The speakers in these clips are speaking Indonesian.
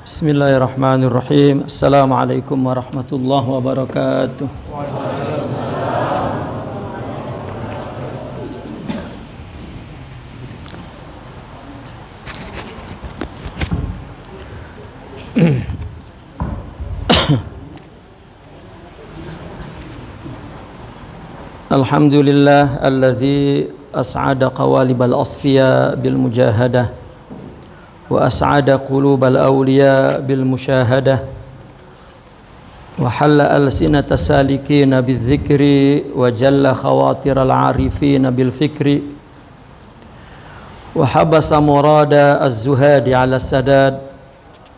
Bismillahirrahmanirrahim. Assalamualaikum warahmatullahi wabarakatuh. Alhamdulillah alladzi as'ada qawalibal asfiya bil mujahadah wa as'ada qulubal awliya bil musyahadah wa halla alsinata salikina bil dzikri wa jalla khawatiral arifina bil fikri wa habasa murada az-zuhadi ala sadad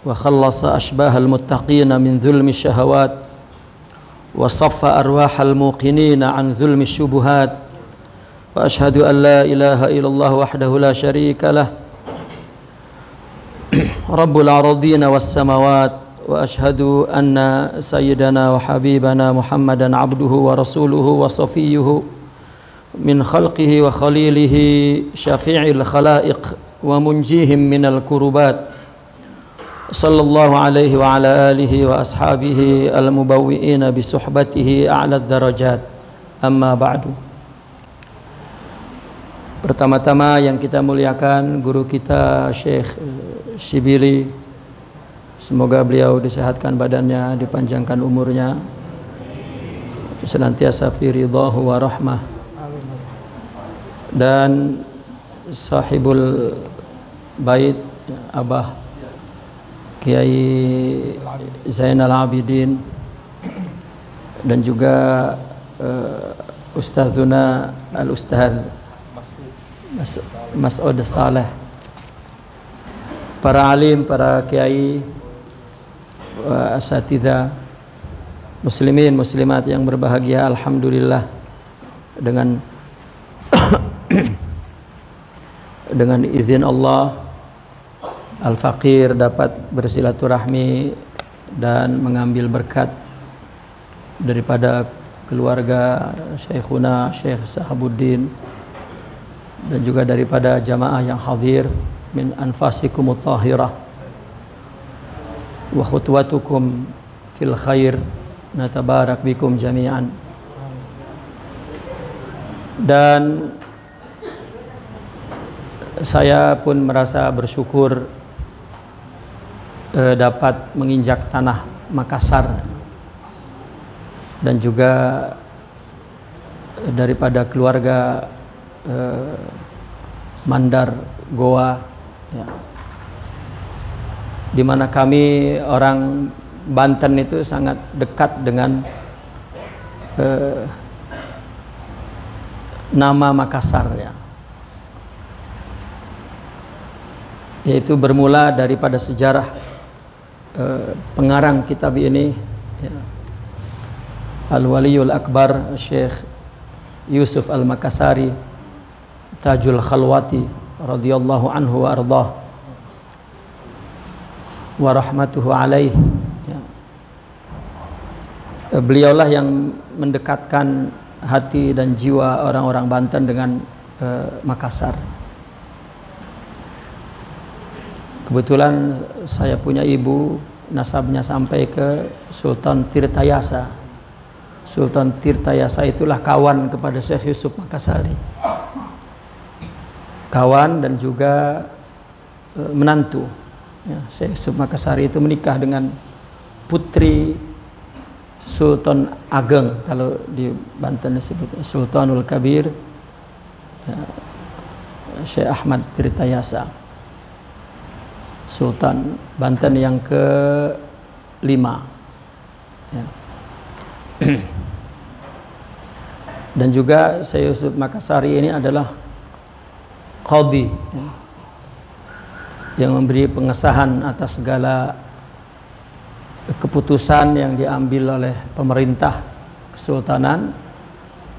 wa khallasa ashbahal muttaqina min dhulmi syahawat wa saffa arwahal muqinina an dhulmi syubuhat wa ashhadu an la ilaha illallah wahdahu la syarika lah Rabbul Aradina was samawat wa ashhadu anna sayyidana wa habibana Muhammadan abduhu wa rasuluhu wa safiyuhu min khalqihi wa khalilihi syafi'il khalaiq wa munjihim minal kurubat sallallahu alaihi wa ala alihi wa ashabihi al-mubawwi'ina bi suhbatihi a'la darajat amma ba'du. Pertama-tama yang kita muliakan guru kita Syekh Shibili, semoga beliau disehatkan badannya, dipanjangkan umurnya, senantiasa fi ridhahu wa rahmah. Dan sahibul bait Abah Kiai Zainal Abidin dan juga Ustadzuna Al-Ustadz Mas'ud Saleh, para alim, para kiai, asatidzah, muslimin muslimat yang berbahagia. Alhamdulillah dengan dengan izin Allah Al-Faqir dapat bersilaturahmi dan mengambil berkat daripada keluarga Syekhuna Syekh Sahabuddin dan juga daripada jamaah yang hadir min anfasikumut tahirah wa khutwatukum fil khair, natabarak bikum jami'an. Dan saya pun merasa bersyukur dapat menginjak tanah Makassar dan juga daripada keluarga Mandar Goa ya, di mana kami orang Banten itu sangat dekat dengan nama Makassar ya. Yaitu bermula daripada sejarah pengarang kitab ini ya, Al-Waliyul Akbar Syekh Yusuf Al-Makassari Tajul Khalwati radhiyallahu anhu wa ardah wa rahmatuhu alaih ya. Beliaulah yang mendekatkan hati dan jiwa orang-orang Banten dengan Makassar. Kebetulan saya punya ibu, nasabnya sampai ke Sultan Tirtayasa. Sultan Tirtayasa itulah kawan kepada Syekh Yusuf Makassari, kawan dan juga menantu ya. Syekh Yusuf Makassari itu menikah dengan putri Sultan Ageng, kalau di Banten disebut Sultanul Kabir ya, Syekh Ahmad Tirtayasa, Sultan Banten yang ke-5 ya. Dan juga Syekh Yusuf Makassari ini adalah qadhi ya, yang memberi pengesahan atas segala keputusan yang diambil oleh pemerintah kesultanan,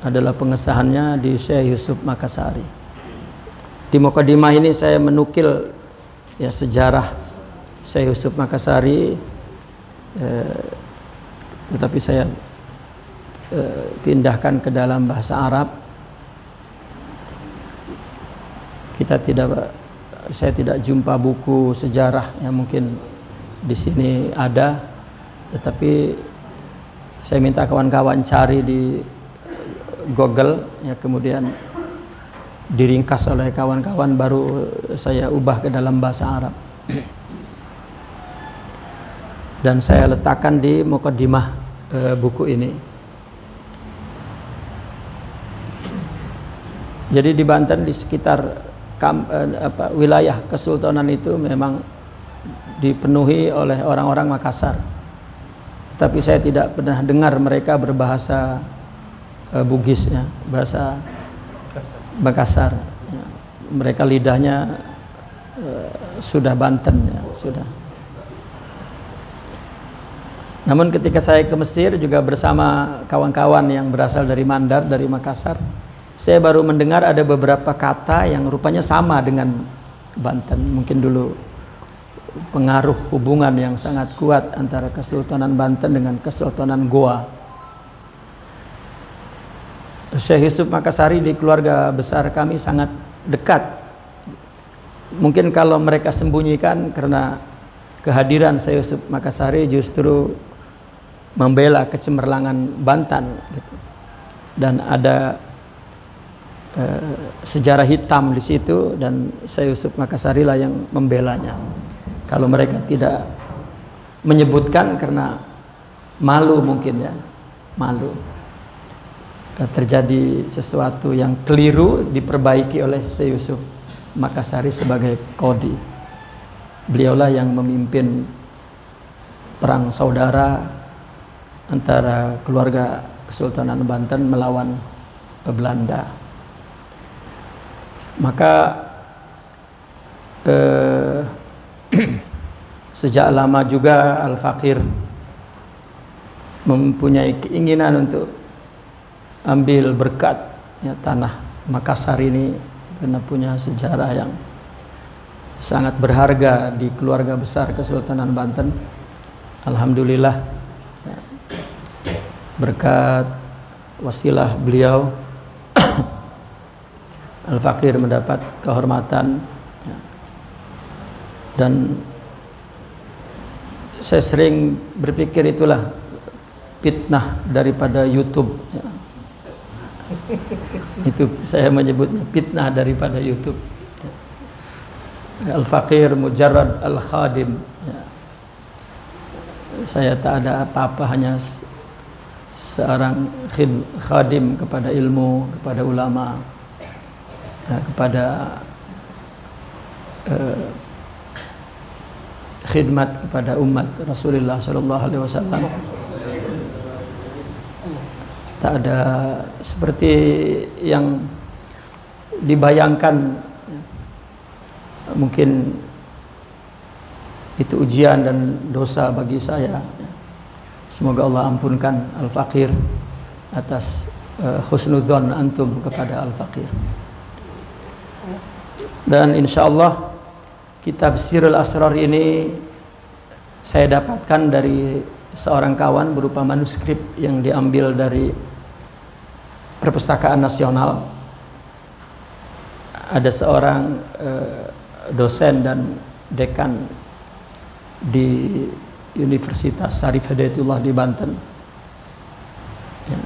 adalah pengesahannya di Syekh Yusuf Makassari. Di mukadimah ini saya menukil ya sejarah Syekh Yusuf Makassari, tetapi saya pindahkan ke dalam bahasa Arab. Saya tidak jumpa buku sejarah yang mungkin di sini ada, tetapi saya minta kawan-kawan cari di Google, ya, kemudian diringkas oleh kawan-kawan, baru saya ubah ke dalam bahasa Arab. Dan saya letakkan di mukaddimah buku ini. Jadi di Banten, di sekitar wilayah kesultanan itu memang dipenuhi oleh orang-orang Makassar. Tapi saya tidak pernah dengar mereka berbahasa Bugis, ya, bahasa Makassar. Ya. Mereka lidahnya sudah Banten, ya, sudah. Namun ketika saya ke Mesir juga bersama kawan-kawan yang berasal dari Mandar, dari Makassar, saya baru mendengar ada beberapa kata yang rupanya sama dengan Banten. Mungkin dulu pengaruh hubungan yang sangat kuat antara Kesultanan Banten dengan Kesultanan Goa. Syekh Yusuf Makassari di keluarga besar kami sangat dekat. Mungkin kalau mereka sembunyikan karena kehadiran Syekh Yusuf Makassari justru membela kecemerlangan Banten gitu. Dan ada sejarah hitam di situ, dan Syekh Yusuf Makassari lah yang membelanya. Kalau mereka tidak menyebutkan karena malu, mungkin, ya, malu. Terjadi sesuatu yang keliru, diperbaiki oleh Syekh Yusuf Makassari sebagai qadhi. Beliaulah yang memimpin perang saudara antara keluarga Kesultanan Banten melawan Belanda. Maka sejak lama juga Al-Faqir mempunyai keinginan untuk ambil berkat, ya, tanah Makassar ini, karena punya sejarah yang sangat berharga di keluarga besar Kesultanan Banten. Alhamdulillah, ya, berkat wasilah beliau Al-Faqir mendapat kehormatan, ya. Dan saya sering berpikir itulah fitnah daripada YouTube, ya. Itu saya menyebutnya fitnah daripada YouTube. Al-Faqir mujarrad al-khadim, ya. Saya tak ada apa-apa, hanya seorang khadim kepada ilmu, kepada ulama, ya, kepada khidmat kepada umat Rasulullah sallallahu alaihi wasallam. Tak ada seperti yang dibayangkan. Mungkin itu ujian dan dosa bagi saya. Semoga Allah ampunkan Al-Faqir atas husnudzon antum kepada Al-Faqir. Dan insya Allah kitab Sirul Asrar ini saya dapatkan dari seorang kawan berupa manuskrip yang diambil dari Perpustakaan Nasional. Ada seorang dosen dan dekan di Universitas Syarif Hidayatullah di Banten, ya.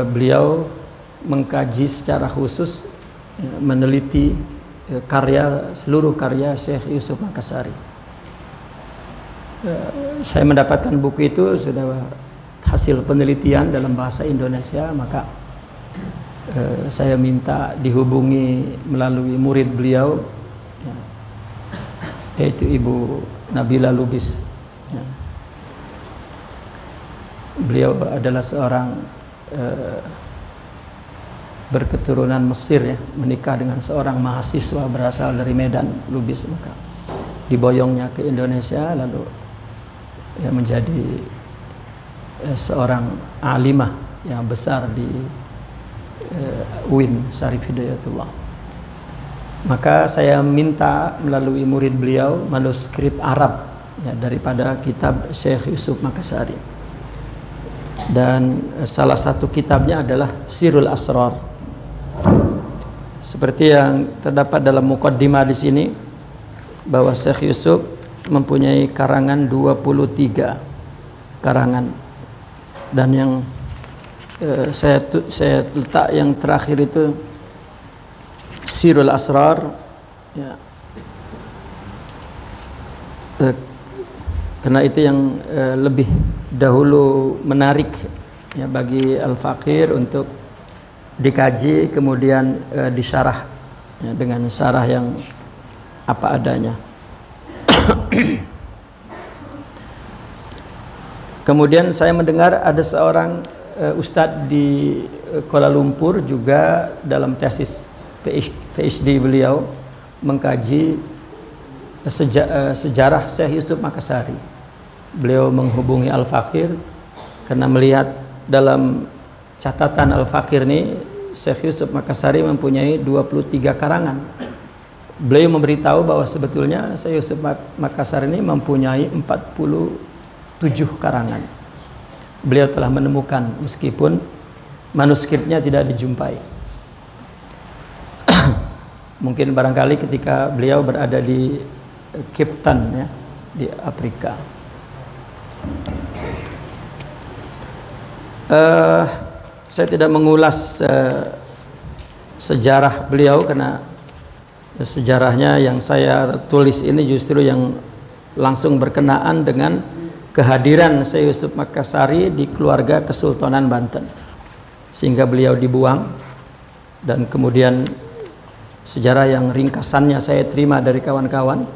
Beliau mengkaji secara khusus, ya, meneliti seluruh karya Syekh Yusuf Makassari. Saya mendapatkan buku itu sudah hasil penelitian dalam bahasa Indonesia, maka saya minta dihubungi melalui murid beliau, ya, yaitu Ibu Nabila Lubis, ya. Beliau adalah seorang berketurunan Mesir, ya, menikah dengan seorang mahasiswa berasal dari Medan, Lubis. Maka diboyongnya ke Indonesia, lalu, ya, menjadi seorang alimah yang besar di UIN Syarif Hidayatullah. Maka saya minta melalui murid beliau manuskrip Arab, ya, daripada kitab Syekh Yusuf Makassari. Dan salah satu kitabnya adalah Sirul Asrar. Seperti yang terdapat dalam muqaddimah di sini, bahwa Syekh Yusuf mempunyai karangan 23 karangan, dan yang saya letak yang terakhir itu Sirul Asrar, ya. Karena itu yang lebih dahulu menarik ya bagi Al-Faqir untuk dikaji, kemudian disyarah ya, dengan syarah yang apa adanya. Kemudian saya mendengar ada seorang ustadz di Kuala Lumpur juga dalam tesis PhD beliau mengkaji sejarah Syekh Yusuf Makassari. Beliau menghubungi Al-Faqir karena melihat dalam catatan Al-Faqir ini Syekh Yusuf Makassari mempunyai 23 karangan. Beliau memberitahu bahwa sebetulnya Syekh Yusuf Makassari ini mempunyai 47 karangan. Beliau telah menemukan meskipun manuskripnya tidak dijumpai. Mungkin barangkali ketika beliau berada di Cape Town ya, di Afrika. Saya tidak mengulas sejarah beliau karena sejarahnya yang saya tulis ini justru yang langsung berkenaan dengan kehadiran Syekh Yusuf Makassari di keluarga Kesultanan Banten, sehingga beliau dibuang, dan kemudian sejarah yang ringkasannya saya terima dari kawan-kawan,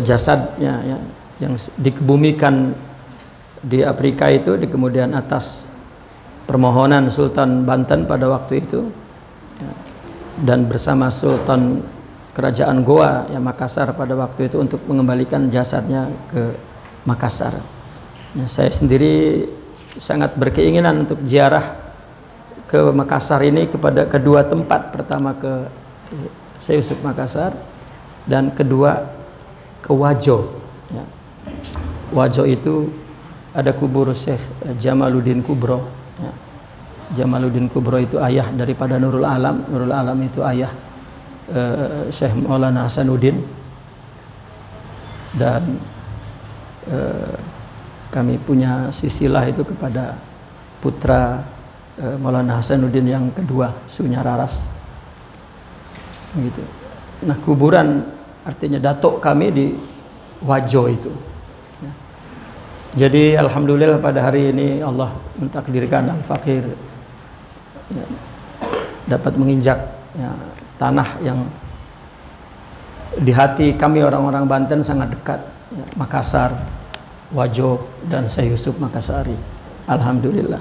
jasadnya ya, yang dikebumikan di Afrika itu, di kemudian atas permohonan Sultan Banten pada waktu itu ya, dan bersama Sultan Kerajaan Goa ya, Makassar pada waktu itu untuk mengembalikan jasadnya ke Makassar. Ya, saya sendiri sangat berkeinginan untuk ziarah ke Makassar ini kepada kedua tempat, pertama ke Syekh Yusuf Makassar dan kedua ke Wajo ya. Wajo itu ada kubur Syekh Jamaluddin Kubro ya. Jamaluddin Kubro itu ayah daripada Nurul Alam. Nurul Alam itu ayah Syekh Maulana Hasanuddin, dan kami punya silsilah itu kepada putra Maulana Hasanuddin yang kedua, Sunya Raras gitu. Nah, kuburan artinya datuk kami di Wajo itu ya. Jadi alhamdulillah pada hari ini Allah mentakdirkan Al-Faqir ya, dapat menginjak ya, tanah yang di hati kami orang-orang Banten sangat dekat ya, Makassar, Wajo, dan Syekh Yusuf Makassari. Alhamdulillah.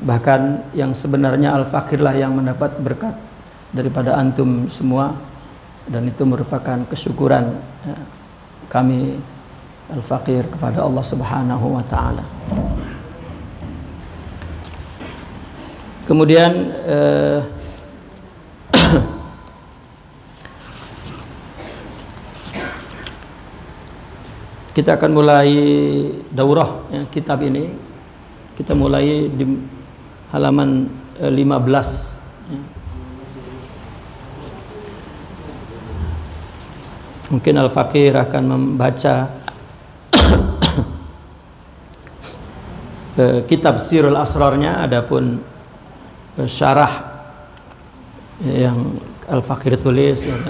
Bahkan yang sebenarnya Al-Faqir lah yang mendapat berkat daripada antum semua, dan itu merupakan kesyukuran ya, kami Al-Faqir kepada Allah Subhanahu wa Ta'ala. Kemudian kita akan mulai daurah ya, kitab ini. Kita mulai di halaman 15 ya. Mungkin Al-Faqir akan membaca kitab Sirul Asrarnya, adapun syarah yang Al-Faqir tulis ya,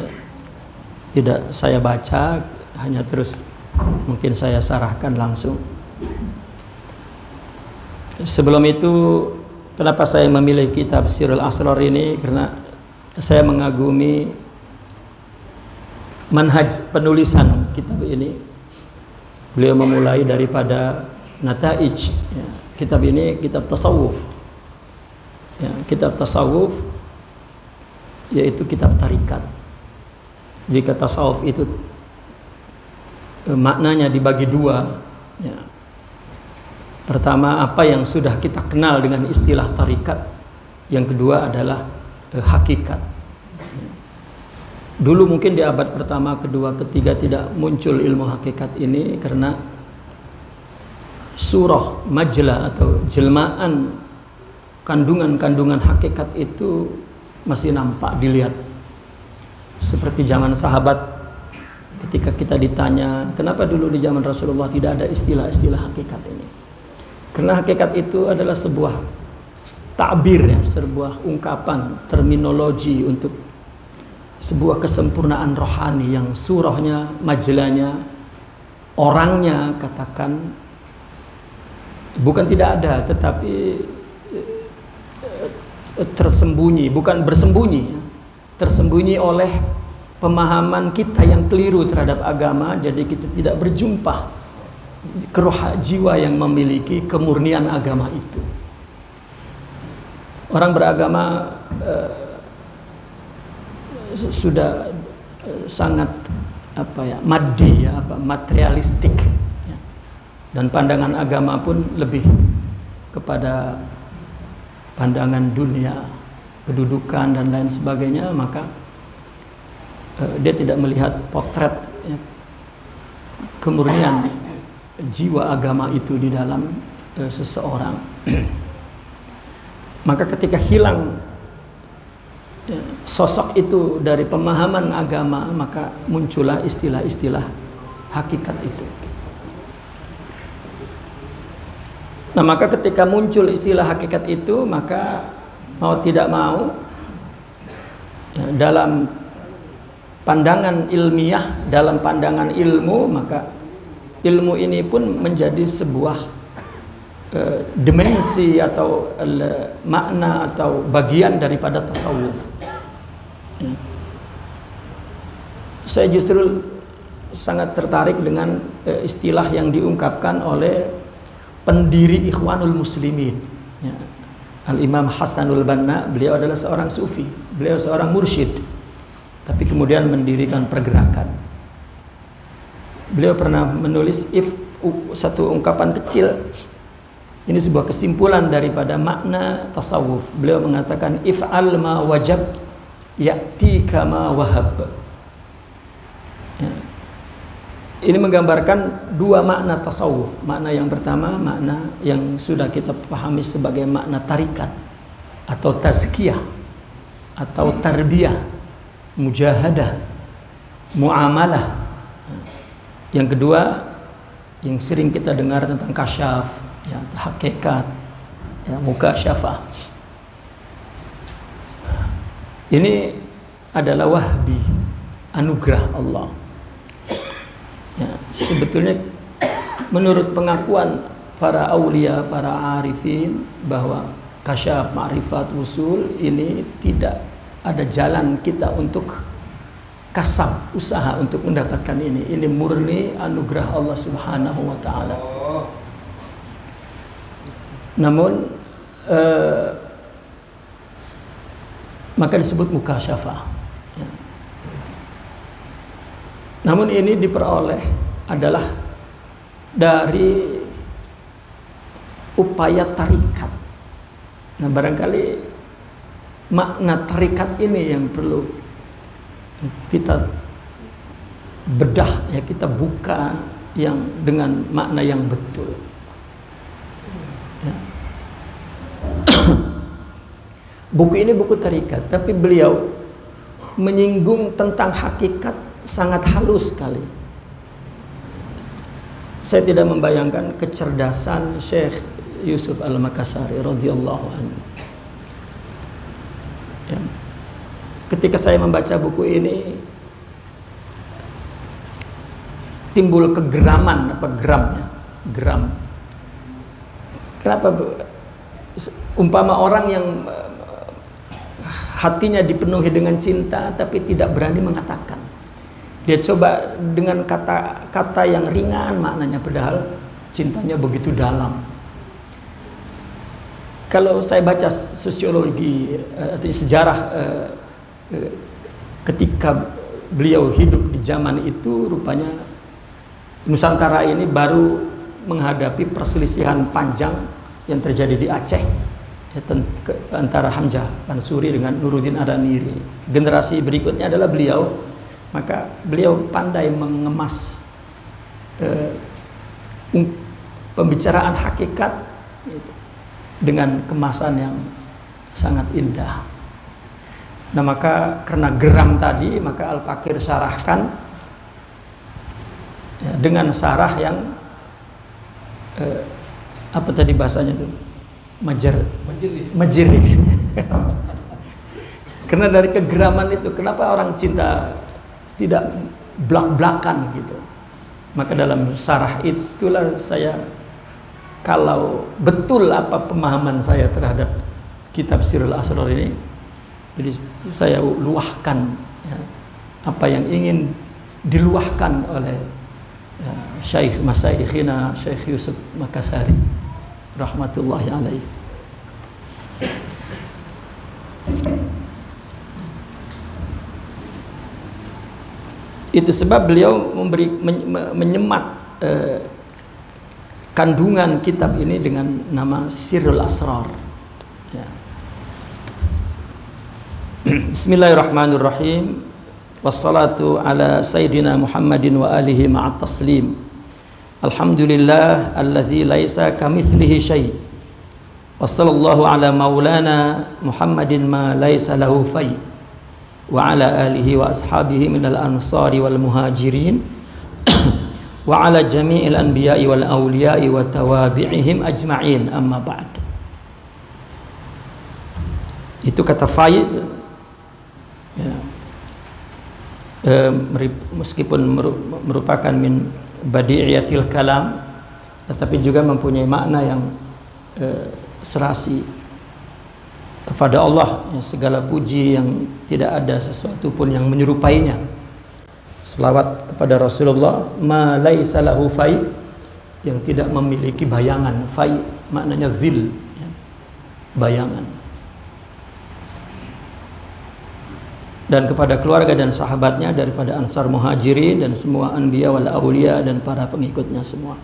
tidak saya baca, hanya terus mungkin saya sarahkan langsung. Sebelum itu, kenapa saya memilih kitab Sirul Asrar ini? Karena saya mengagumi manhaj penulisan kitab ini. Beliau memulai daripada Nataij ya. Kitab ini kitab tasawuf ya, kitab tasawuf yaitu kitab tarikat. Jika tasawuf itu maknanya dibagi dua ya. Pertama, apa yang sudah kita kenal dengan istilah tarikat. Yang kedua adalah hakikat. Dulu mungkin di abad pertama, kedua, ketiga tidak muncul ilmu hakikat ini karena surah, majlah atau jelmaan kandungan-kandungan hakikat itu masih nampak dilihat. Seperti zaman sahabat, ketika kita ditanya, kenapa dulu di zaman Rasulullah tidak ada istilah-istilah hakikat ini? Karena hakikat itu adalah sebuah takbir, ya, sebuah ungkapan, terminologi untuk sebuah kesempurnaan rohani yang surahnya, majalahnya, orangnya katakan bukan tidak ada, tetapi tersembunyi, bukan bersembunyi, tersembunyi oleh pemahaman kita yang keliru terhadap agama. Jadi kita tidak berjumpa ke roh jiwa yang memiliki kemurnian agama itu. Orang beragama sudah sangat maddi, materialistik, ya. Dan pandangan agama pun lebih kepada pandangan dunia, kedudukan dan lain sebagainya. Maka dia tidak melihat potret, ya, kemurnian jiwa agama itu di dalam seseorang. Maka ketika hilang sosok itu dari pemahaman agama, maka muncullah istilah-istilah hakikat itu. Nah, maka ketika muncul istilah hakikat itu, maka mau tidak mau, ya, dalam pandangan ilmiah, dalam pandangan ilmu, maka ilmu ini pun menjadi sebuah dimensi atau makna atau bagian daripada tasawuf. Ya. Saya justru sangat tertarik dengan istilah yang diungkapkan oleh pendiri Ikhwanul Muslimin, ya, Al-Imam Hasanul Banna. Beliau adalah seorang sufi, beliau seorang mursyid, tapi kemudian mendirikan pergerakan. Beliau pernah menulis satu ungkapan kecil. Ini sebuah kesimpulan daripada makna tasawuf. Beliau mengatakan, if'al ma wajab ya'tika ma wahab. Ya. Ini menggambarkan dua makna tasawuf. Makna yang pertama, makna yang sudah kita pahami sebagai makna tarikat atau tazkiyah atau tarbiyah, mujahadah, muamalah. Yang kedua, yang sering kita dengar tentang kasyaf, ya, hakikat, ya, mukasyafah. Ini adalah wahbi, anugerah Allah. Ya, sebetulnya menurut pengakuan para aulia, para arifin, bahwa kasyaf, ma'rifat, usul ini tidak ada jalan kita untuk kasab, usaha untuk mendapatkan ini. Ini murni anugerah Allah Subhanahu wa ta'ala. Namun maka disebut mukasyafah, ya. Namun ini diperoleh adalah dari upaya tarikat. Nah, barangkali makna tarikat ini yang perlu kita bedah, ya, kita buka yang dengan makna yang betul. Ya. Buku ini buku tarikat, tapi beliau menyinggung tentang hakikat sangat halus sekali. Saya tidak membayangkan kecerdasan Syekh Yusuf Al-Makassari radhiyallahu anhu. Ya. Ketika saya membaca buku ini, timbul kegeraman, geram. Kenapa? Umpama orang yang hatinya dipenuhi dengan cinta tapi tidak berani mengatakan. Dia coba dengan kata-kata yang ringan maknanya, padahal cintanya begitu dalam. Kalau saya baca sosiologi atau sejarah ketika beliau hidup di zaman itu, rupanya Nusantara ini baru menghadapi perselisihan panjang yang terjadi di Aceh, ya, antara Hamzah Mansuri dengan Nuruddin Aramiri. Generasi berikutnya adalah beliau. Maka beliau pandai mengemas pembicaraan hakikat dengan kemasan yang sangat indah. Nah, maka karena geram tadi, maka Al-Fakir syarahkan ya, dengan syarah yang apa tadi bahasanya tuh? Majelis. Karena dari kegeraman itu, kenapa orang cinta tidak blak-blakan gitu. Maka dalam syarah itulah saya, kalau betul apa pemahaman saya terhadap kitab Sirrul Asrar ini, jadi saya luahkan ya, apa yang ingin diluahkan oleh ya, Syekh Masaikhina Syekh Yusuf Makassari rahmatullahi alaihi. Itu sebab beliau menyemat kandungan kitab ini dengan nama Sirrul Asrar ya. Bismillahirrahmanirrahim. Wassalatu ala Sayyidina Muhammadin wa alihi ma'at taslim. Alhamdulillah alladzi laisa kamitslihi syai'. Wassallallahu ala maulana Muhammadin ma laisa lahu fai'. Wa ala alihi wa ashabihi minal ansari wal muhajirin wa ala jami'il anbiya'i wal awliya'i wa tawabi'ihim ajma'in, amma ba'd. Itu kata fai' ya. Meskipun merupakan min badi'iyatil kalam, tetapi juga mempunyai makna yang serasi. Kepada Allah ya, segala puji yang tidak ada sesuatu pun yang menyerupainya. Selawat kepada Rasulullah, ma laisa lahu fai, yang tidak memiliki bayangan. Fai maknanya zil ya, bayangan. Dan kepada keluarga dan sahabatnya daripada Ansar Muhajirin dan semua anbiya wal auliya dan para pengikutnya semua.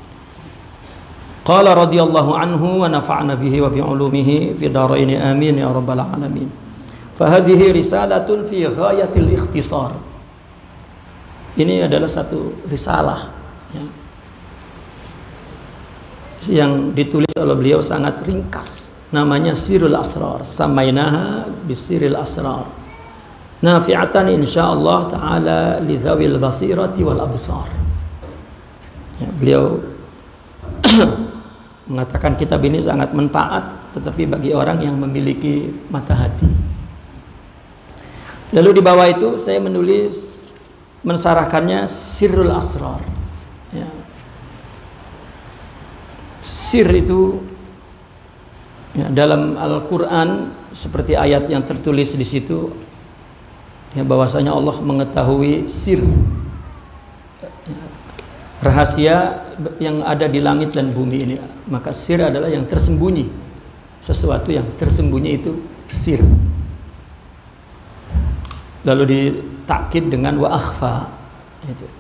Qala radhiyallahu anhu wa nafa'na bihi wa bi'ulumihi fi daraini amin ya rabbal alamin. Fa hadhihi risalatun fi ghayatil ikhtisar. Ini adalah satu risalah ya, yang ditulis oleh beliau sangat ringkas. Namanya Sirrul Asrar. Samainaha bisirril asrar. Nafi'atan insyaallah taala li dzawil basirati wal absar. Ya, beliau mengatakan kitab ini sangat manfaat, tetapi bagi orang yang memiliki mata hati. Lalu di bawah itu saya menulis, mensarahkannya Sirrul Asrar ya. Sir itu ya, dalam Al-Quran seperti ayat yang tertulis di situ ya, bahwasanya Allah mengetahui sir ya, rahasia yang ada di langit dan bumi ini. Maka sir adalah yang tersembunyi, sesuatu yang tersembunyi itu sir. Lalu ditakkid dengan wa akhfa itu.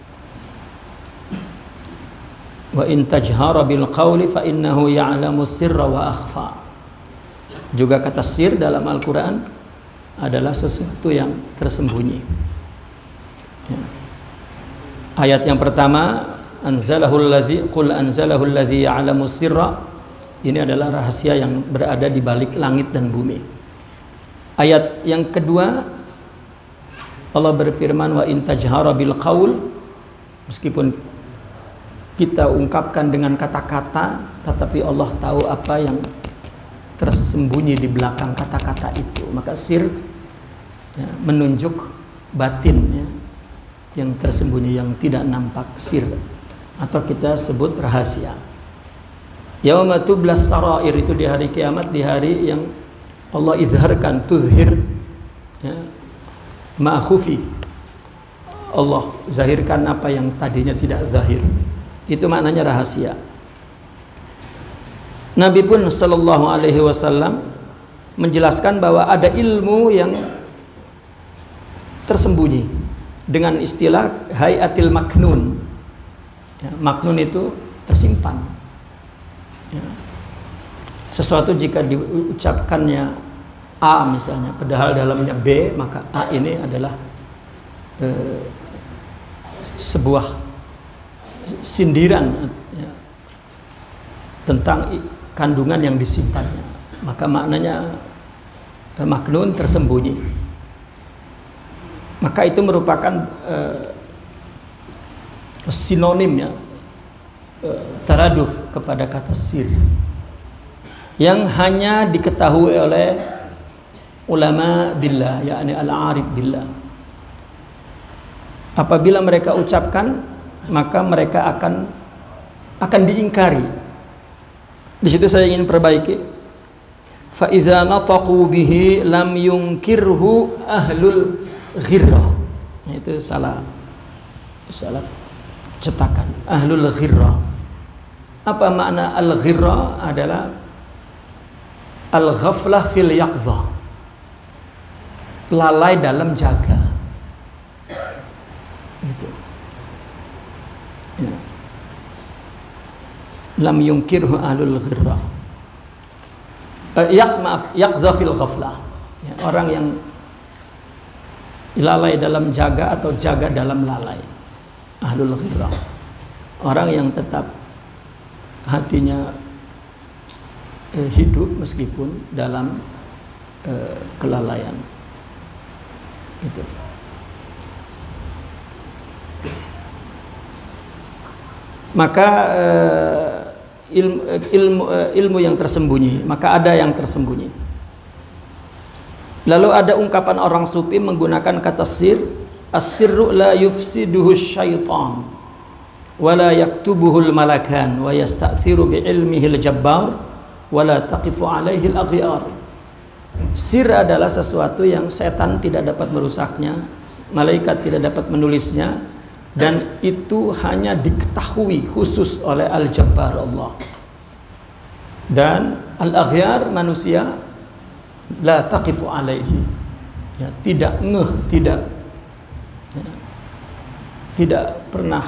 Wa in tajhara bil qawli fa innahu ya'lamu sirra wa akhfa. Juga kata sir dalam Al-Quran adalah sesuatu yang tersembunyi ya. Ayat yang pertama, anzalahul ladzi qul anzalahul ladzi ya'lamu sirra, ini adalah rahasia yang berada di balik langit dan bumi. Ayat yang kedua, Allah berfirman wa in tajhara bil qaul, meskipun kita ungkapkan dengan kata-kata, tetapi Allah tahu apa yang tersembunyi di belakang kata-kata itu. Maka sir ya, menunjuk batin ya, yang tersembunyi, yang tidak nampak, sir, atau kita sebut rahasia. Yauma tublas sarair, itu di hari kiamat, di hari yang Allah izharkan, tuzhir ya, ma'khufi, Allah zahirkan apa yang tadinya tidak zahir. Itu maknanya rahasia. Nabi pun sallallahu alaihi wasallam menjelaskan bahwa ada ilmu yang tersembunyi dengan istilah hayatil maknun ya, maknun itu tersimpan ya. Sesuatu jika diucapkannya A misalnya, padahal dalamnya B, maka A ini adalah sebuah sindiran ya, tentang kandungan yang disimpannya. Maka maknanya maknun, tersembunyi. maka itu merupakan sinonimnya taraduf kepada kata sir yang hanya diketahui oleh ulama billah, yakni al-arif billah. Apabila mereka ucapkan, maka mereka akan diingkari. Di situ saya ingin perbaiki. Fa idza nataqu bihi lam yunkirhu ahlul ghirrah. Itu salah cetakan. Ahlul ghirrah. Apa makna al-ghirrah? Adalah al-ghaflah fil yaqdha. Lalai dalam jaga. Gitu. Ya. Lam yunkirhu ahlul ghirrah. Yaqdha fil ghaflah. Ya, orang yang lalai dalam jaga atau jaga dalam lalai. Ahlul ghirrah. Orang yang tetap hatinya hidup meskipun dalam kelalaian. Itu. Maka ilmu yang tersembunyi, maka ada yang tersembunyi. Lalu ada ungkapan orang sufi menggunakan kata sir, as-sirru la yufsiduhu syaitan wa la yaktubuhu al-malakan wa yasta'thiru bi ilmihi al-jabbar wa la taqifu alaihi al-aghyar. Sir adalah sesuatu yang setan tidak dapat merusaknya, malaikat tidak dapat menulisnya, dan itu hanya diketahui khusus oleh Al-Jabbar Allah. Dan Al-Aghyar manusia la taqifu alaihi, ya, tidak ngeh, tidak pernah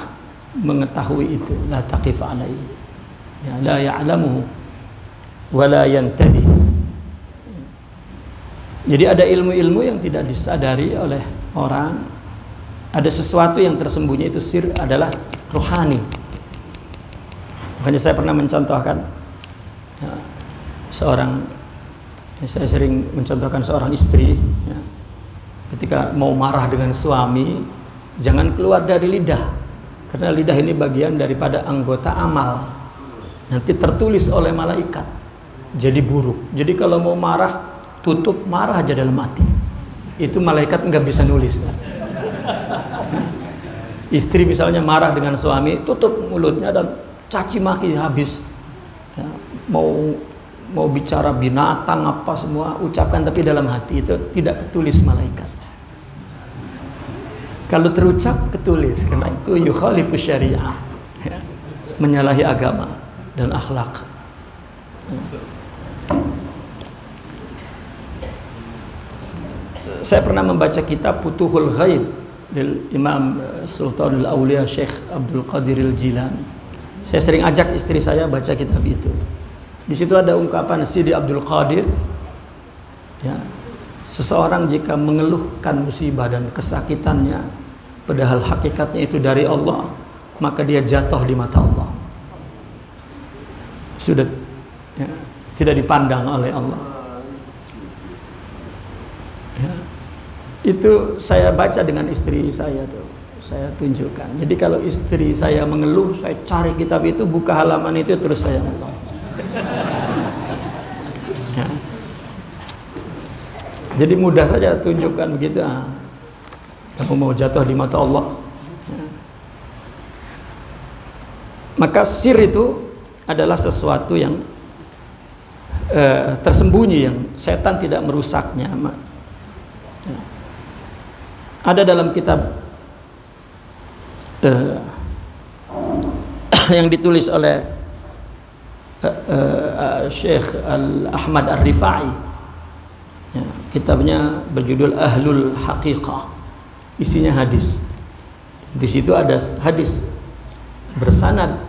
mengetahui itu. La taqifu alaihi, ya, la ya'lamuhu wa la yantabih. Jadi ada ilmu-ilmu yang tidak disadari oleh orang. Ada sesuatu yang tersembunyi, itu sir adalah rohani. Makanya saya pernah mencontohkan ya, saya sering mencontohkan seorang istri ya, ketika mau marah dengan suami, jangan keluar dari lidah, karena lidah ini bagian daripada anggota amal, nanti tertulis oleh malaikat jadi buruk. Jadi kalau mau marah, tutup, marah aja dalam hati, itu malaikat nggak bisa nulis. Istri misalnya marah dengan suami, tutup mulutnya dan caci maki habis. Ya, mau bicara binatang apa semua ucapkan, tapi dalam hati itu tidak ketulis malaikat. Kalau terucap ketulis, karena itu yukhalifu syariah, ya, menyalahi agama dan akhlak. Saya pernah membaca kitab Futuhul Ghaib dari Imam Sultanul Aulia Syekh Abdul Qadir Al-Jilani. Saya sering ajak istri saya baca kitab itu. Di situ ada ungkapan Sidi Abdul Qadir, ya, seseorang jika mengeluhkan musibah dan kesakitannya, padahal hakikatnya itu dari Allah, maka dia jatuh di mata Allah. Sudah ya, tidak dipandang oleh Allah. Ya, itu saya baca dengan istri saya tuh, saya tunjukkan. Jadi kalau istri saya mengeluh, saya cari kitab itu, buka halaman itu, terus saya ngomong. Ya. Jadi mudah saja tunjukkan begitu. Kamu mau jatuh di mata Allah. Ya. Maka sir itu adalah sesuatu yang tersembunyi, yang setan tidak merusaknya. Ada dalam kitab yang ditulis oleh Syekh Ahmad Ar-Rifai, ya, kitabnya berjudul Ahlul Haqiqah, isinya hadis. Di situ ada hadis bersanad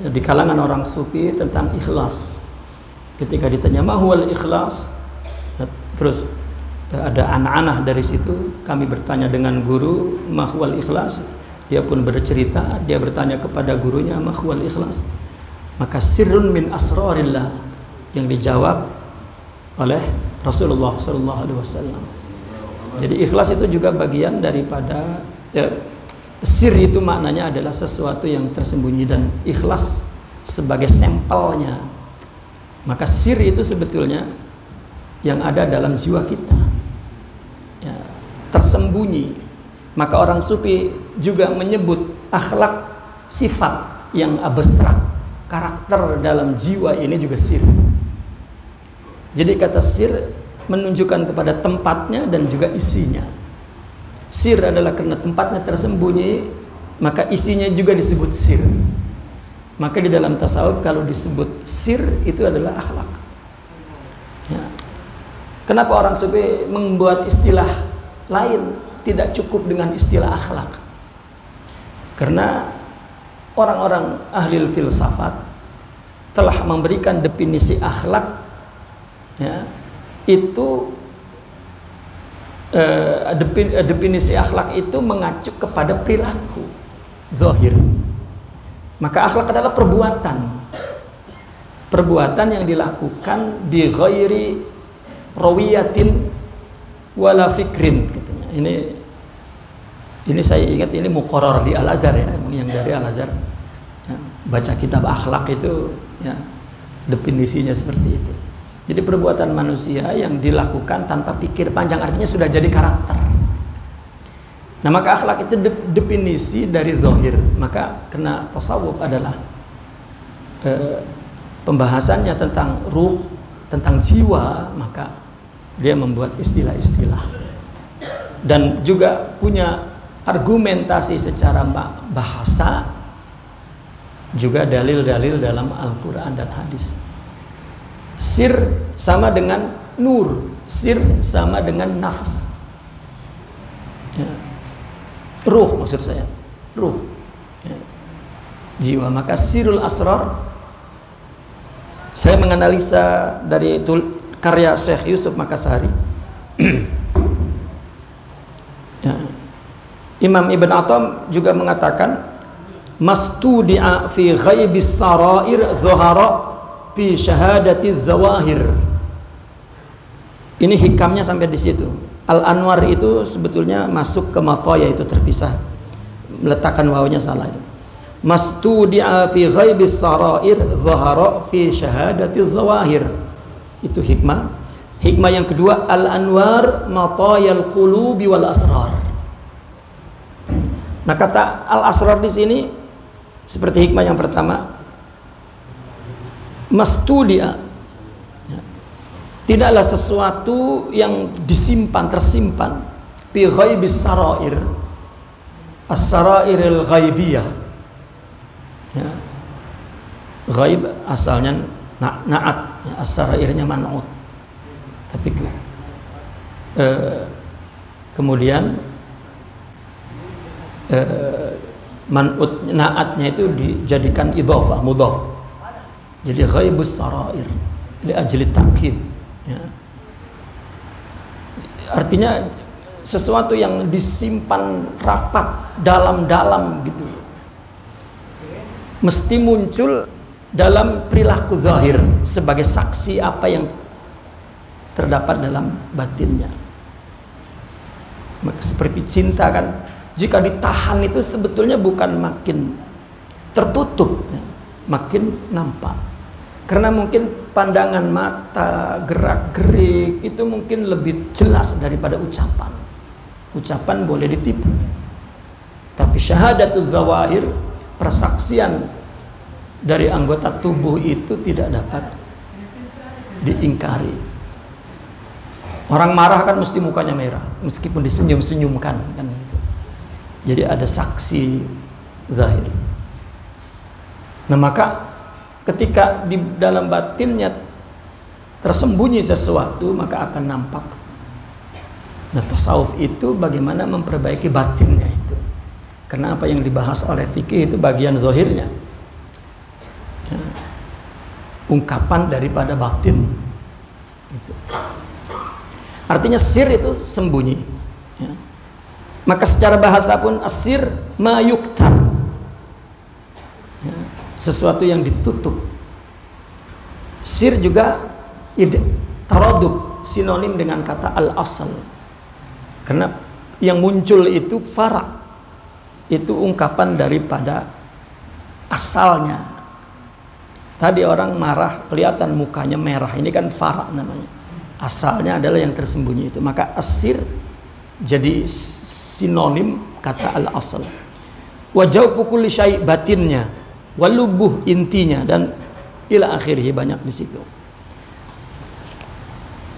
di kalangan orang sufi tentang ikhlas. Ketika ditanya mahwal ikhlas, ya, terus ada anak-anak dari situ, kami bertanya dengan guru mahwal ikhlas, dia pun bercerita, dia bertanya kepada gurunya mahwal ikhlas, maka sirrun min asrarillah, yang dijawab oleh Rasulullah SAW. Jadi ikhlas itu juga bagian daripada sir itu maknanya adalah sesuatu yang tersembunyi, dan ikhlas sebagai sampelnya. Maka sir itu sebetulnya yang ada dalam jiwa kita, ya, tersembunyi. Maka orang sufi juga menyebut akhlak sifat yang abstrak, karakter dalam jiwa ini juga sir. Jadi kata sir menunjukkan kepada tempatnya dan juga isinya. Sir adalah karena tempatnya tersembunyi, maka isinya juga disebut sir. Maka di dalam tasawuf kalau disebut sir itu adalah akhlak. Ya. Kenapa orang sufi membuat istilah lain, tidak cukup dengan istilah akhlak? Karena orang-orang ahli filsafat telah memberikan definisi akhlak, ya, itu definisi akhlak itu mengacu kepada perilaku zahir. Maka akhlak adalah perbuatan yang dilakukan bi ghairi rawiyatin wala fikrin, katanya. Ini saya ingat, ini muqarrar di Al-Azhar, ya, yang dari Al-Azhar, ya, baca kitab akhlak itu, ya, definisinya seperti itu. Jadi perbuatan manusia yang dilakukan tanpa pikir panjang, artinya sudah jadi karakter. Nah, maka akhlak itu definisi dari zahir. Maka kena tasawuf adalah pembahasannya tentang ruh, tentang jiwa, maka dia membuat istilah-istilah dan juga punya argumentasi secara bahasa, juga dalil-dalil dalam Al-Quran dan hadis. Sir sama dengan nur, sir sama dengan nafas, ya. Ruh maksud saya, ruh, ya. Jiwa. Maka sirul asrar, saya menganalisa dari karya Syekh Yusuf Makassari. Ya. Imam Ibn Atham juga mengatakan, mastudi'a fi ghaibis sarair zuhara fi syahadati zawahir. Ini hikamnya sampai di situ. Al-Anwar itu sebetulnya masuk ke maqaya, itu terpisah, meletakkan wawunya salah itu. Mastudi'a fi ghaibis sarair zuhara fi syahadati zawahir. Itu hikmah. Hikmah yang kedua, al-anwar matayal qulubi wal asrar. Nah, kata al-asrar di sini seperti hikmah yang pertama, mastudia, ya, tidaklah sesuatu yang tersimpan fi ghaibis sarair, as-sarairil ghaibiyah, ya. Ghaib asalnya na'at, ya, as-sarairnya man'ut, tapi kemudian man'ut, na'atnya itu dijadikan idhofah, mudhaf. Jadi ghaibus sarair li ajli ta'kid, ya. Artinya sesuatu yang disimpan rapat dalam-dalam gitu, mesti muncul dalam perilaku zahir sebagai saksi apa yang terdapat dalam batinnya. Maka seperti cinta kan, jika ditahan itu sebetulnya bukan makin tertutup, ya, makin nampak. Karena mungkin pandangan mata, gerak-gerik itu mungkin lebih jelas daripada ucapan. Ucapan boleh ditipu, tapi syahadatul zawahir, persaksian dari anggota tubuh itu tidak dapat diingkari. Orang marah kan mesti mukanya merah, meskipun disenyum-senyumkan kan gitu. Jadi ada saksi zahir. Nah, maka ketika di dalam batinnya tersembunyi sesuatu, maka akan nampak. Nah, tasawuf itu bagaimana memperbaiki batinnya itu. Karena apa yang dibahas oleh fikih itu bagian zahirnya, ya, ungkapan daripada batin gitu. Artinya sir itu sembunyi, ya. Maka secara bahasa pun asir ma yuktam, ya, sesuatu yang ditutup. Sir juga taradub, sinonim dengan kata al-asal. Karena yang muncul itu fara', itu ungkapan daripada asalnya. Tadi orang marah, kelihatan mukanya merah, ini kan fara' namanya. Asalnya adalah yang tersembunyi itu. Maka asir jadi sinonim kata al-asal. Wa jawfu kulli syai' batinnya, walubuh intinya, dan ila akhirih, banyak di situ.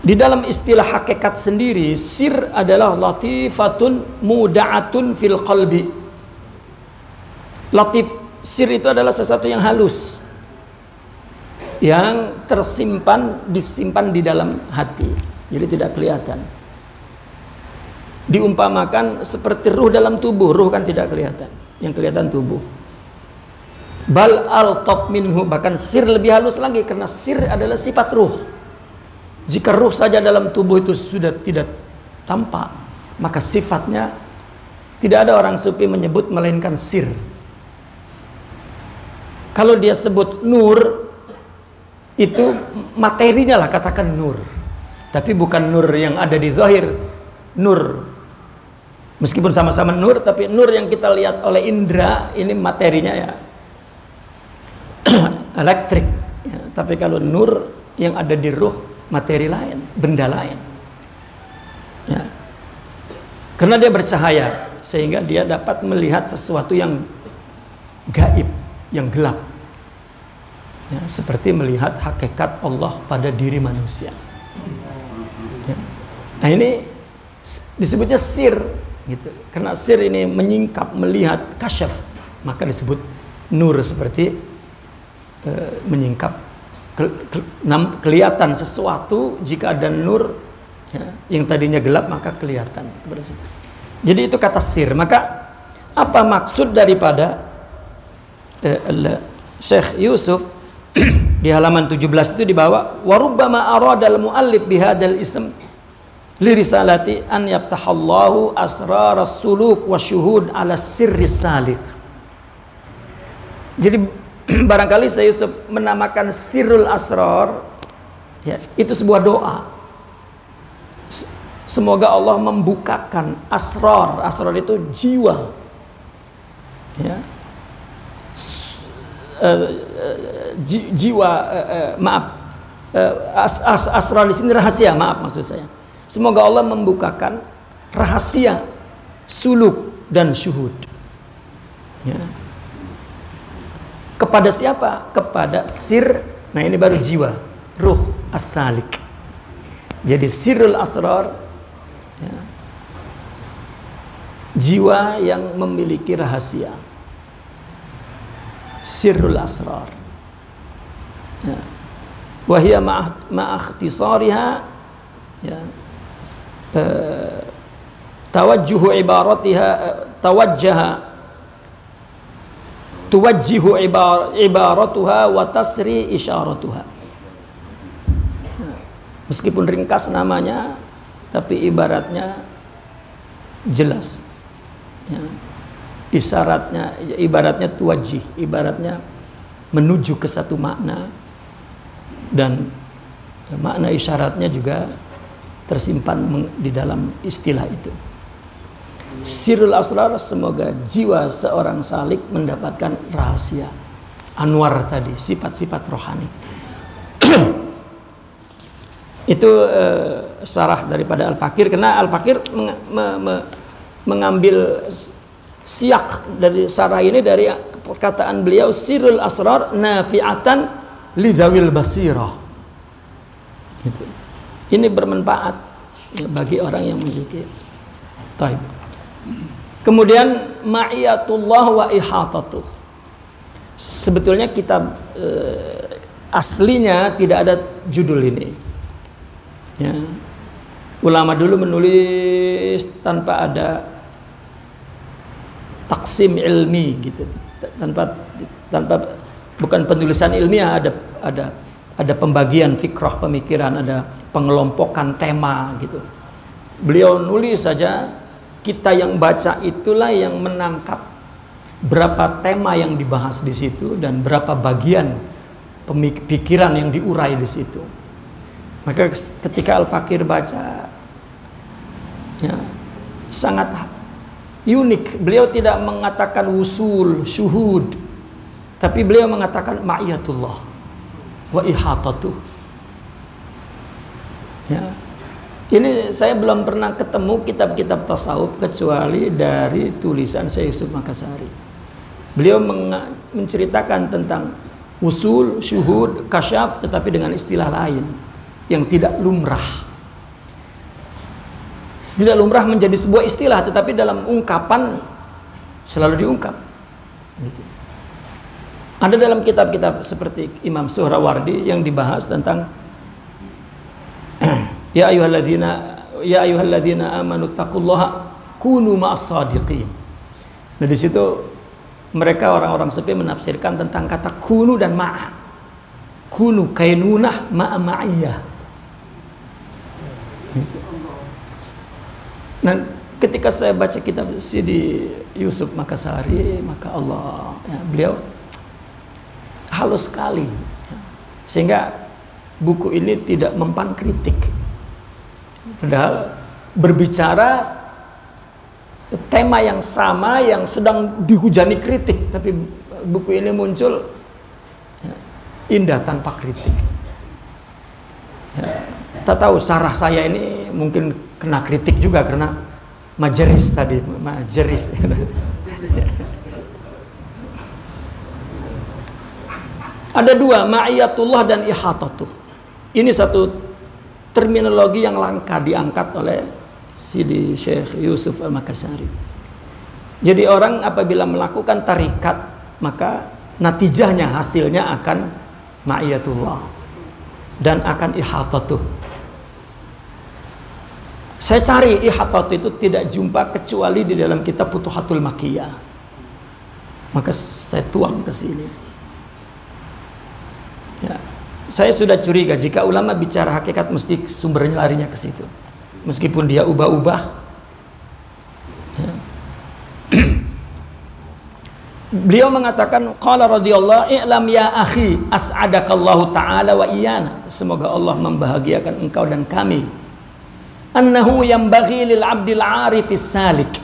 Di dalam istilah hakikat sendiri, sir adalah latifatun muda'atun fil qalbi. Latif, sir itu adalah sesuatu yang halus, yang disimpan di dalam hati, jadi tidak kelihatan. Diumpamakan seperti ruh dalam tubuh. Ruh kan tidak kelihatan, yang kelihatan tubuh. Bal al-tab minhu, bahkan sir lebih halus lagi, karena sir adalah sifat ruh. Jika ruh saja dalam tubuh itu sudah tidak tampak, maka sifatnya tidak ada orang sufi menyebut melainkan sir. Kalau dia sebut nur, itu materinya lah, katakan nur, tapi bukan nur yang ada di zahir. Nur, meskipun sama-sama nur, tapi nur yang kita lihat oleh indera, ini materinya ya elektrik ya. Tapi kalau nur yang ada di ruh, materi lain, benda lain ya. Karena dia bercahaya, sehingga dia dapat melihat sesuatu yang gaib, yang gelap ya, seperti melihat hakikat Allah pada diri manusia ya. Nah ini disebutnya sir gitu. Karena sir ini menyingkap, melihat, kasyaf, maka disebut nur, seperti menyingkap, kelihatan sesuatu. Jika ada nur ya, yang tadinya gelap, maka kelihatan. Jadi itu kata sir. Maka apa maksud daripada Syekh Yusuf di halaman 17 itu dibawa, warubbama aradal muallif bihadal ism lirisalati an yaftahallahu asraras suluk wa syuhud ala sirri salik. Jadi barangkali saya Yusuf menamakan sirrul asrar ya, itu sebuah doa. Semoga Allah membukakan asrar. Asrar itu jiwa ya. Asrar di sini rahasia, maaf maksud saya. Semoga Allah membukakan rahasia suluk dan syuhud ya. Kepada siapa? Kepada sir. Nah ini baru jiwa, ruh as-salik. Jadi sirrul asrar ya, jiwa yang memiliki rahasia, sirrul asrar ya. Wahia ma'akhtisariha ya, tawajjuhu ibaratiha, tuwajjihu ibaratuha wa tasri isyaratuha. Meskipun ringkas namanya, tapi ibaratnya jelas ya. Isyaratnya, ibaratnya tuwajjih, ibaratnya menuju ke satu makna, dan makna isyaratnya juga tersimpan di dalam istilah itu. Sirrul asrar, semoga jiwa seorang salik mendapatkan rahasia anwar tadi, sifat-sifat rohani. Itu syarah daripada Al-Fakir. Karena Al-Fakir mengambil siak dari syarah ini dari perkataan beliau, sirrul asrar nafi'atan lidzawil basirah gitu. Ini bermanfaat bagi orang yang memiliki. Taib. Kemudian ma'iyatullah wa ihatatuh. Sebetulnya kitab aslinya tidak ada judul ini ya. Ulama dulu menulis tanpa ada taksim ilmi gitu, tanpa bukan penulisan ilmiah, ada pembagian fikrah, pemikiran, ada pengelompokan tema gitu. Beliau nulis saja, kita yang baca itulah yang menangkap berapa tema yang dibahas di situ dan berapa bagian pemikiran yang diurai di situ. Maka ketika Al-Fakir baca ya, sangat unik. Beliau tidak mengatakan wusul, syuhud, tapi beliau mengatakan ma'iyatullah wa ihatatuh. Ya. Ini saya belum pernah ketemu kitab-kitab tasawuf kecuali dari tulisan Syekh Yusuf Makassari. Beliau menceritakan tentang usul, syuhud, kasyaf, tetapi dengan istilah lain yang tidak lumrah. Tidak lumrah menjadi sebuah istilah, tetapi dalam ungkapan selalu diungkap. Gitu. Ada dalam kitab-kitab seperti Imam Suhrawardi yang dibahas tentang ya ayyuhalladzina amanu taqullaha kunu ma'as-shadiqin. Nah, di situ mereka orang-orang sepi menafsirkan tentang kata kunu dan ma'a. Kunu kainunah ma'a ma'iyah. Gitu. Nah, ketika saya baca kitab Sidi Yusuf Makassari, maka Allah, ya, beliau halus sekali, ya, sehingga buku ini tidak mempan kritik. Padahal berbicara tema yang sama yang sedang dihujani kritik, tapi buku ini muncul, ya, indah tanpa kritik. Ya, tak tahu sarah saya ini mungkin kena kritik juga karena majeris tadi, majeris. Ada dua, ma'iyatullah dan ihatatuh. Ini satu terminologi yang langka diangkat oleh Sidi Syekh Yusuf Al-Makassari. Jadi orang apabila melakukan tarikat, maka natijahnya, hasilnya akan ma'iyatullah dan akan ihatatuh. Saya cari ihatatuh itu tidak jumpa kecuali di dalam kitab Futuhatul Makkiyah. Maka saya tuang ke sini. Ya. Saya sudah curiga jika ulama bicara hakikat mesti sumbernya larinya ke situ. Meskipun dia ubah-ubah. Ya. Beliau mengatakan qala radhiyallahu i'lam ya akhi as'adakallahu ta'ala wa iyana. Semoga Allah membahagiakan engkau dan kami. Annahu yambaghi lil 'abdil 'arifis salik.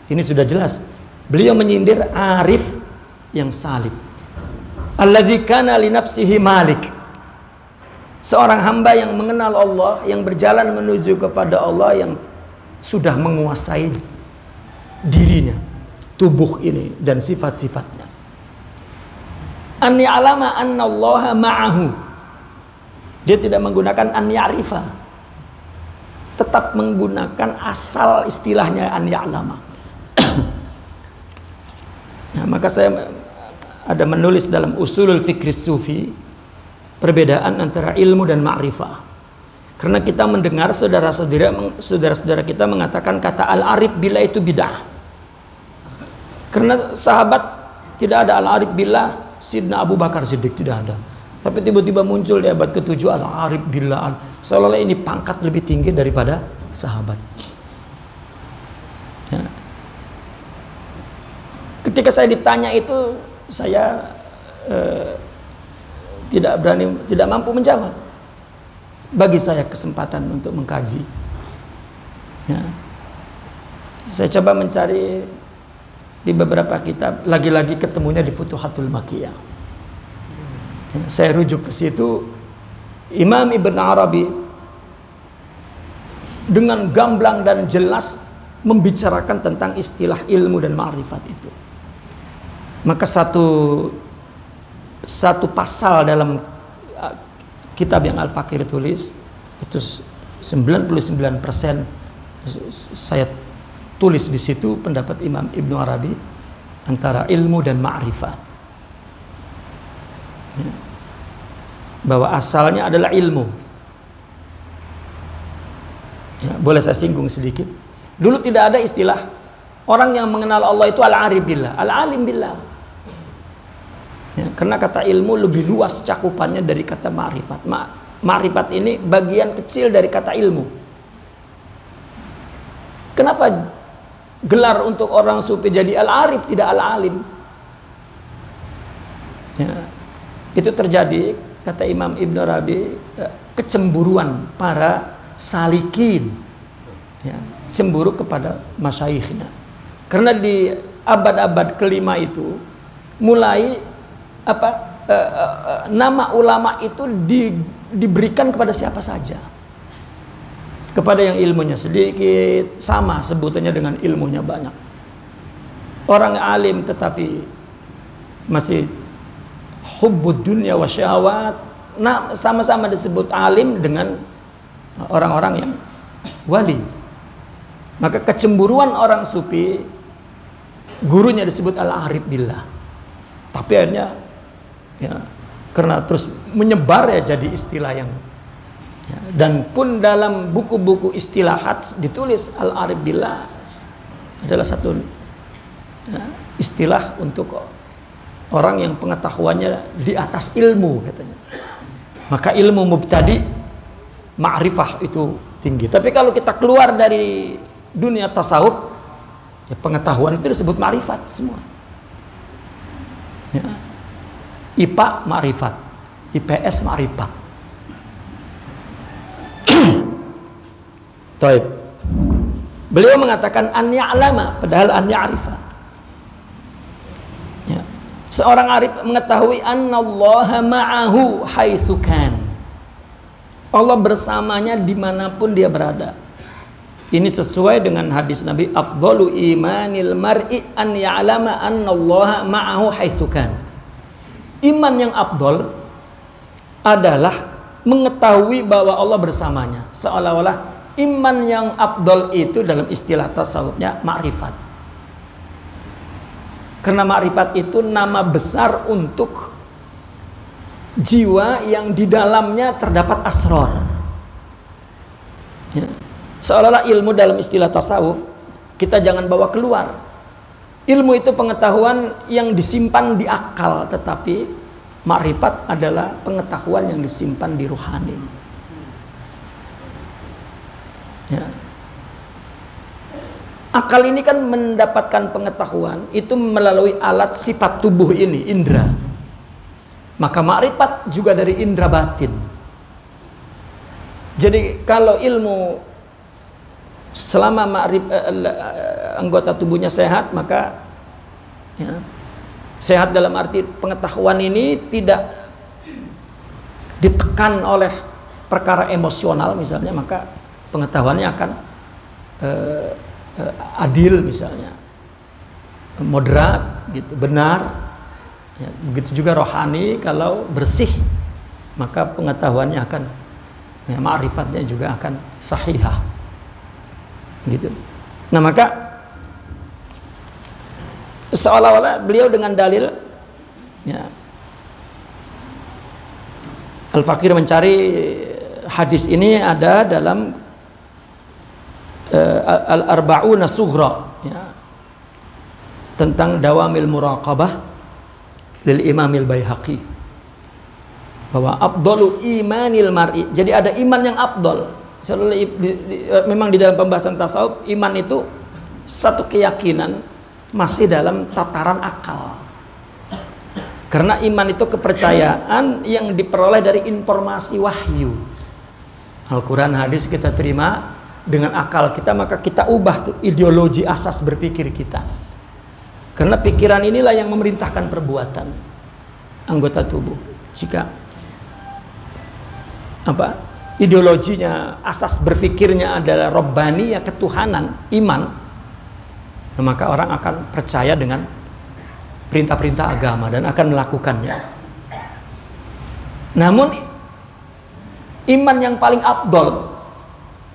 Ini sudah jelas. Beliau menyindir arif yang salik. Alladzi kana li nafsihi malik. Seorang hamba yang mengenal Allah, yang berjalan menuju kepada Allah, yang sudah menguasai dirinya, tubuh ini dan sifat-sifatnya. An ya'lama anna Allah ma'ahu. Dia tidak menggunakan an ya'rifa, tetap menggunakan asal istilahnya an ya'lama. Nah, maka saya ada menulis dalam Usulul Fikri Sufi perbedaan antara ilmu dan ma'rifah. Karena kita mendengar saudara-saudara kita mengatakan kata al-arif billah itu bid'ah. Karena sahabat tidak ada al-arif billah, Sidna Abu Bakar Siddiq tidak ada. Tapi tiba-tiba muncul di abad ke-7 al-arif billah, seolah-olah ini pangkat lebih tinggi daripada sahabat. Ya. Ketika saya ditanya itu, saya tidak mampu menjawab. Bagi saya kesempatan untuk mengkaji. Ya. Saya coba mencari di beberapa kitab, lagi-lagi ketemunya di Futuhatul Makkiyah. Ya, saya rujuk ke situ. Imam Ibn Arabi dengan gamblang dan jelas membicarakan tentang istilah ilmu dan ma'rifat itu. Maka satu pasal dalam kitab yang Al-Fakir tulis itu 99% saya tulis di situ pendapat Imam Ibn Arabi antara ilmu dan ma'rifat. Bahwa asalnya adalah ilmu. Ya, boleh saya singgung sedikit? Dulu tidak ada istilah orang yang mengenal Allah itu al-arif billah, al-alim billah. Ya, karena kata ilmu lebih luas cakupannya dari kata ma'rifat. Ma'rifat ini bagian kecil dari kata ilmu. Kenapa gelar untuk orang sufi jadi al-arif tidak al-alim? Ya, itu terjadi, kata Imam Ibn Arabi, kecemburuan para salikin. Ya, cemburu kepada masyayikhnya. Karena di abad-abad kelima itu mulai nama ulama itu diberikan kepada siapa saja. Kepada yang ilmunya sedikit, sama sebutannya dengan ilmunya banyak. Orang alim tetapi masih hubbud dunya wa syahwat, nah sama-sama disebut alim dengan orang-orang yang wali. Maka kecemburuan orang sufi, gurunya disebut al-arif billah. Tapi akhirnya ya, karena terus menyebar ya jadi istilah yang ya, dan pun dalam buku-buku istilahat ditulis al-arif billah adalah satu ya, istilah untuk orang yang pengetahuannya di atas ilmu katanya. Maka ilmu mubtadi ma'rifah itu tinggi. Tapi kalau kita keluar dari dunia tasawuf, ya pengetahuan itu disebut ma'rifat semua. Ya. IPA ma'rifat, IPS ma'rifat. Taib. Beliau mengatakan an ya'lama padahal an ya'rifa. Ya. Seorang arif mengetahui annallaha ma'ahu haitsu kan. Allah bersamanya dimanapun dia berada. Ini sesuai dengan hadis Nabi, afdalu imanil mar'i an ya'lama annallaha ma'ahu haitsu kan. Iman yang afdal adalah mengetahui bahwa Allah bersamanya. Seolah-olah iman yang afdal itu dalam istilah tasawufnya ma'rifat. Karena ma'rifat itu nama besar untuk jiwa yang di dalamnya terdapat asrar. Ya. Seolah-olah ilmu dalam istilah tasawuf kita jangan bawa keluar. Ilmu itu pengetahuan yang disimpan di akal, tetapi ma'rifat adalah pengetahuan yang disimpan di ruhani. Ya. Akal ini kan mendapatkan pengetahuan itu melalui alat sifat tubuh ini, indera. Maka ma'rifat juga dari indera batin. Jadi kalau ilmu selama anggota tubuhnya sehat, maka ya, sehat dalam arti pengetahuan ini tidak ditekan oleh perkara emosional misalnya, maka pengetahuannya akan adil misalnya, moderat gitu, benar ya. Begitu juga rohani, kalau bersih maka pengetahuannya akan ya, ma'rifatnya juga akan sahihah gitu. Nah maka seolah-olah beliau dengan dalil ya, Al-Fakir mencari hadis ini ada dalam Al-Arba'una Sughra ya, tentang dawamil muraqabah lil Imamil Baihaqi, bahwa afdalu imanil mar'i. Jadi ada iman yang afdal. Memang di dalam pembahasan tasawuf, iman itu satu keyakinan masih dalam tataran akal. Karena iman itu kepercayaan yang diperoleh dari informasi wahyu. Al-Quran, hadis kita terima dengan akal kita, maka kita ubah tuh ideologi asas berpikir kita. Karena pikiran inilah yang memerintahkan perbuatan anggota tubuh. Jika ideologinya, asas berpikirnya adalah Rabbani, ya ketuhanan, iman, maka orang akan percaya dengan perintah-perintah agama dan akan melakukannya. Namun iman yang paling afdal,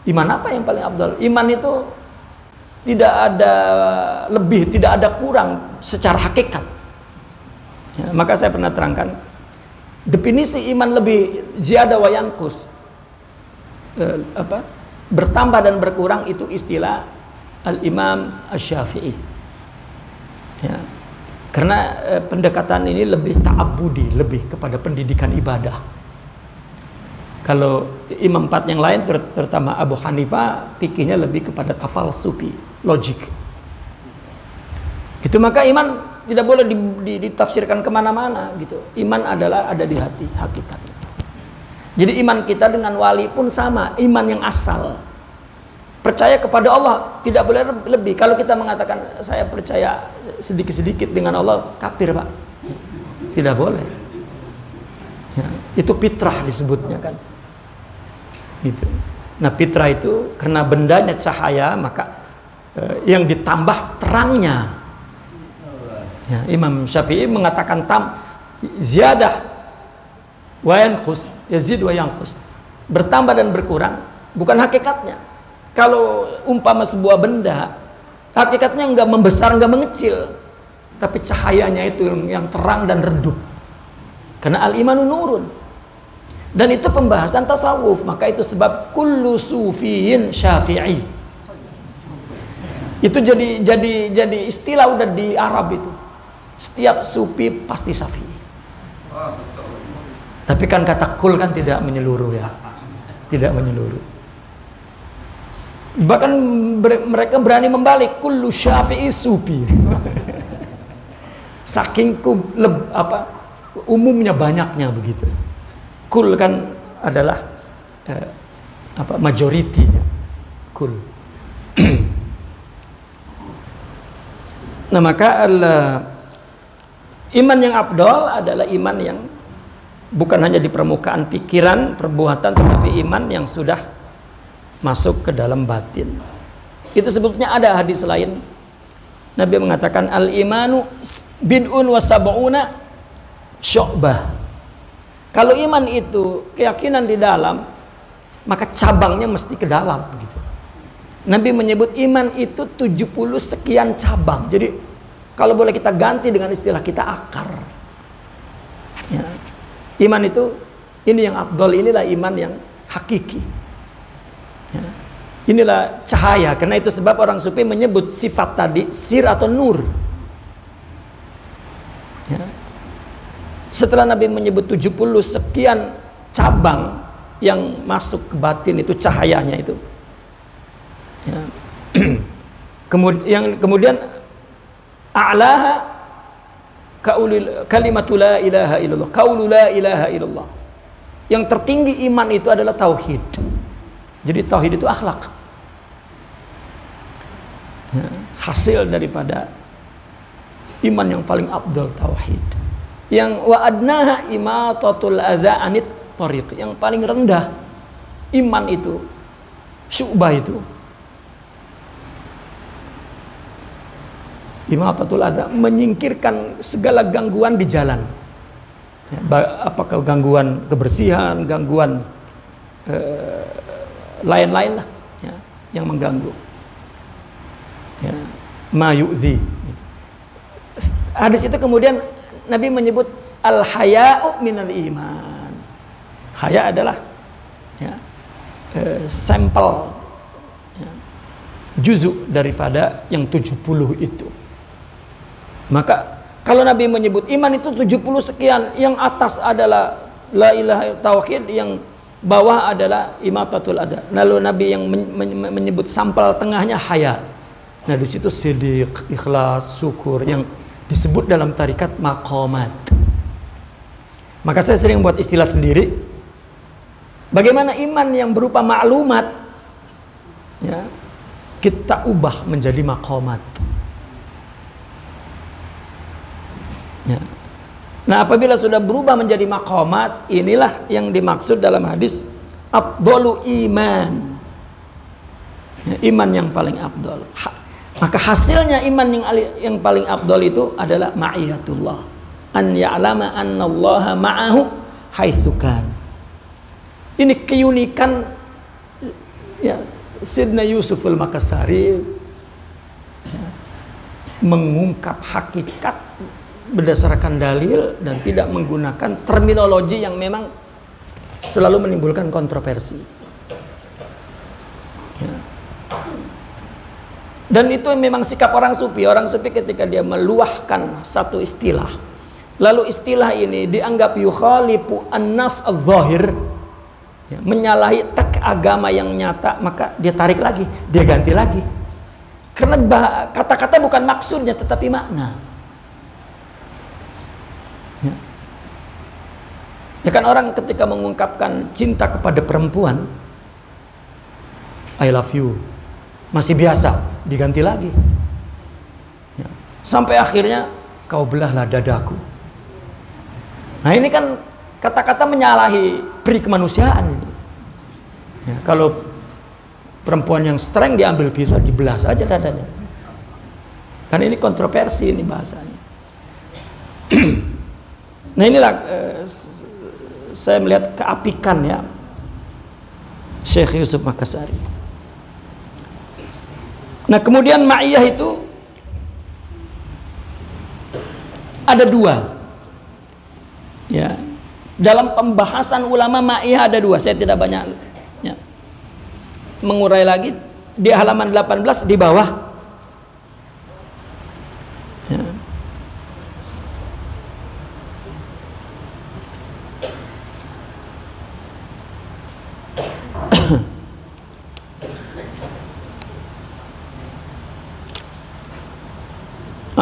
iman apa yang paling afdal? Iman itu tidak ada lebih, tidak ada kurang secara hakikat ya, maka saya pernah terangkan definisi iman lebih ziyada wa yanqus, bertambah dan berkurang, itu istilah Al-Imam Asy-Syafi'i ya. Karena pendekatan ini lebih ta'abbudi, lebih kepada pendidikan ibadah. Kalau imam empat yang lain, terutama Abu Hanifah, fikihnya lebih kepada tafalsufi, logik gitu. Maka iman tidak boleh ditafsirkan kemana-mana gitu. Iman adalah ada di hati, hakikatnya. Jadi iman kita dengan wali pun sama, iman yang asal. Percaya kepada Allah tidak boleh lebih. Kalau kita mengatakan saya percaya sedikit-sedikit dengan Allah, kafir Pak. Tidak boleh. Ya, itu fitrah disebutnya kan. Gitu. Nah fitrah itu karena bendanya cahaya, maka yang ditambah terangnya. Ya, Imam Syafi'i mengatakan ziyadah wa yanqus, yazid wa yanqus. Bertambah dan berkurang bukan hakikatnya. Kalau umpama sebuah benda, hakikatnya enggak membesar, enggak mengecil, tapi cahayanya itu yang terang dan redup. Karena al-imanu nurun. Dan itu pembahasan tasawuf, maka itu sebab kullu sufiyin syafi'i. Itu jadi istilah udah di Arab itu. Setiap sufi pasti syafi'i. Tapi kan kata kul kan tidak menyeluruh ya. Tidak menyeluruh. Bahkan mereka berani membalik, kullu syafi'i sufi. Saking umumnya banyaknya begitu. Kul kan adalah majority. Kul. Nah maka iman yang afdal adalah iman yang bukan hanya di permukaan pikiran, perbuatan, tetapi iman yang sudah masuk ke dalam batin. Itu sebetulnya ada hadis lain. Nabi mengatakan al-imanu bid'un wa sab'una syu'bah. Kalau iman itu keyakinan di dalam, maka cabangnya mesti ke dalam begitu. Nabi menyebut iman itu 70 sekian cabang. Jadi kalau boleh kita ganti dengan istilah kita akar. Ya. Iman itu ini yang afdol, inilah iman yang hakiki. Ya. Inilah cahaya. Karena itu sebab orang sufi menyebut sifat tadi sir atau nur. Ya. Setelah Nabi menyebut 70 sekian cabang yang masuk ke batin itu cahayanya itu. Ya. Kemudian a'laha kalimatu la ilaha illallah, qaulu la ilaha illallah. Yang tertinggi iman itu adalah tauhid. Jadi tauhid itu akhlak. Ya, hasil daripada iman yang paling afdal tauhid. Yang wa adnaha imatatul adza anit thariq. Yang paling rendah iman itu syu'bah itu imatatul adza, menyingkirkan segala gangguan di jalan. Ya, apakah gangguan kebersihan, gangguan lain-lain lah ya, yang mengganggu. Ya, ma yu'zi. Hadis itu kemudian Nabi menyebut al-haya'u minal iman. Haya adalah ya, sampel ya, juzuk daripada yang 70 itu. Maka kalau Nabi menyebut iman itu 70 sekian, yang atas adalah la ilaha tauhid, yang bawah adalah imatatul adza. Lalu Nabi yang menyebut sampel tengahnya haya. Nah di situ siddiq, ikhlas, syukur yang disebut dalam tarikat maqamat. Maka saya sering buat istilah sendiri. Bagaimana iman yang berupa maklumat ya, kita ubah menjadi maqamat. Ya. Nah apabila sudah berubah menjadi maqamat, inilah yang dimaksud dalam hadis afdalu iman ya, iman yang paling afdal. Maka hasilnya iman yang paling afdal itu adalah ma'iyatullah, an ya'lama annallaha ma'ahu haitsukan. Ini keunikan ya, Sidna Yusuf al-Makassari ya, mengungkap hakikat berdasarkan dalil dan tidak menggunakan terminologi yang memang selalu menimbulkan kontroversi. Ya. Dan itu memang sikap orang sufi. Orang sufi ketika dia meluahkan satu istilah, lalu istilah ini dianggap yukhalifu an-nas adh-dhahir, ya, menyalahi teks agama yang nyata, maka dia tarik lagi, dia ganti lagi. Karena kata-kata bukan maksudnya tetapi makna. Ya kan orang ketika mengungkapkan cinta kepada perempuan, I love you, masih biasa, diganti lagi. Ya. Sampai akhirnya kau belahlah dadaku. Nah ini kan kata-kata menyalahi peri kemanusiaan ini. Ya, kalau perempuan yang strength diambil pisau dibelah saja dadanya. Kan ini kontroversi ini bahasanya. Nah inilah saya melihat keapikan ya Syekh Yusuf Makassari. Nah kemudian ma'iyah itu ada dua ya, dalam pembahasan ulama ma'iyah ada dua. Saya tidak banyak ya, mengurai lagi di halaman 18 di bawah ya.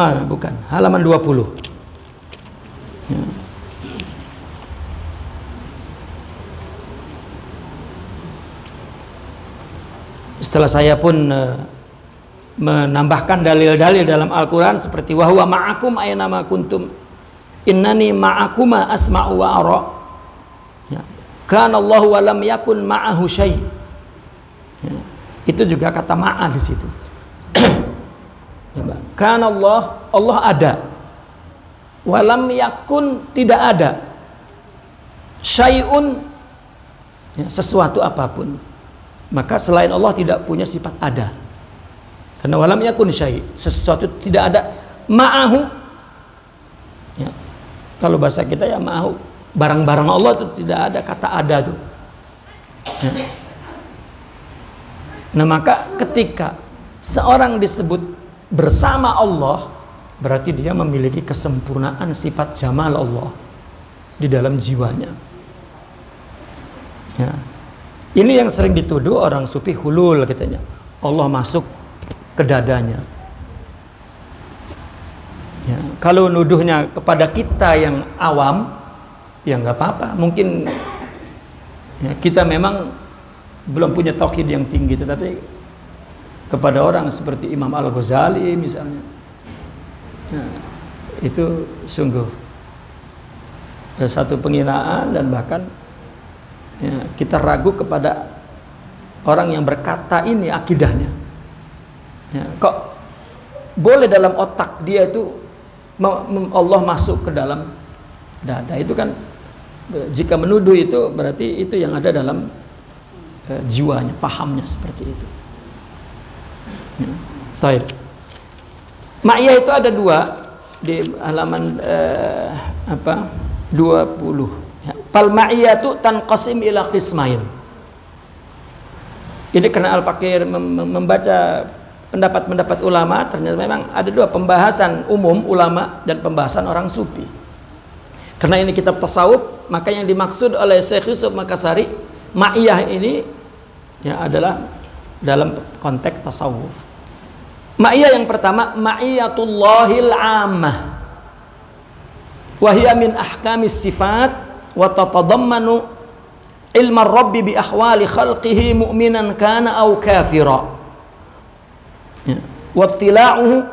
Bukan, halaman 20 ya. Setelah saya pun menambahkan dalil-dalil dalam Al-Quran seperti wa huwa ma'akum aina ma kuntum innani ma'akuma asma'u wa ara ya. Kana Allahu wa lam yakun ma'ahu syai ya. Itu juga kata ma'a di situ. Karena Allah ada, walam yakun tidak ada, syai'un ya, sesuatu apapun, maka selain Allah tidak punya sifat ada. Karena walam yakun syai', sesuatu tidak ada, ma'ahu ya, kalau bahasa kita ya ma'ahu, barang-barang Allah itu tidak ada kata ada tuh ya. Nah maka ketika seorang disebut bersama Allah, berarti dia memiliki kesempurnaan sifat jamal Allah di dalam jiwanya ya. Ini yang sering dituduh orang sufi hulul katanya, Allah masuk ke dadanya ya. Kalau nuduhnya kepada kita yang awam ya nggak apa-apa, mungkin ya, kita memang belum punya tauhid yang tinggi, tetapi kepada orang seperti Imam Al-Ghazali misalnya ya, itu sungguh satu penghinaan, dan bahkan ya, kita ragu kepada orang yang berkata ini akidahnya ya, kok boleh dalam otak dia itu Allah masuk ke dalam dada. Itu kan jika menuduh itu berarti itu yang ada dalam jiwanya, pahamnya seperti itu. Taib. Ma'iyah itu ada dua di halaman 20 ya. Fal ma'iyatu tanqasim ila qismain. Ini karena Al-Fakir membaca pendapat-pendapat ulama, ternyata memang ada dua, pembahasan umum ulama dan pembahasan orang sufi. Karena ini kitab tasawuf, maka yang dimaksud oleh Syekh Yusuf Makassari ma'iyah ini ya adalah dalam konteks tasawuf. Ma'iyah yang pertama ma'iyatullahil ammah wa hiya min ahkamis sifat wa tatadammanu ilma rabbi bi ahwali khalqihi mu'minan kana aw kafira ya. Wa ittila'uhu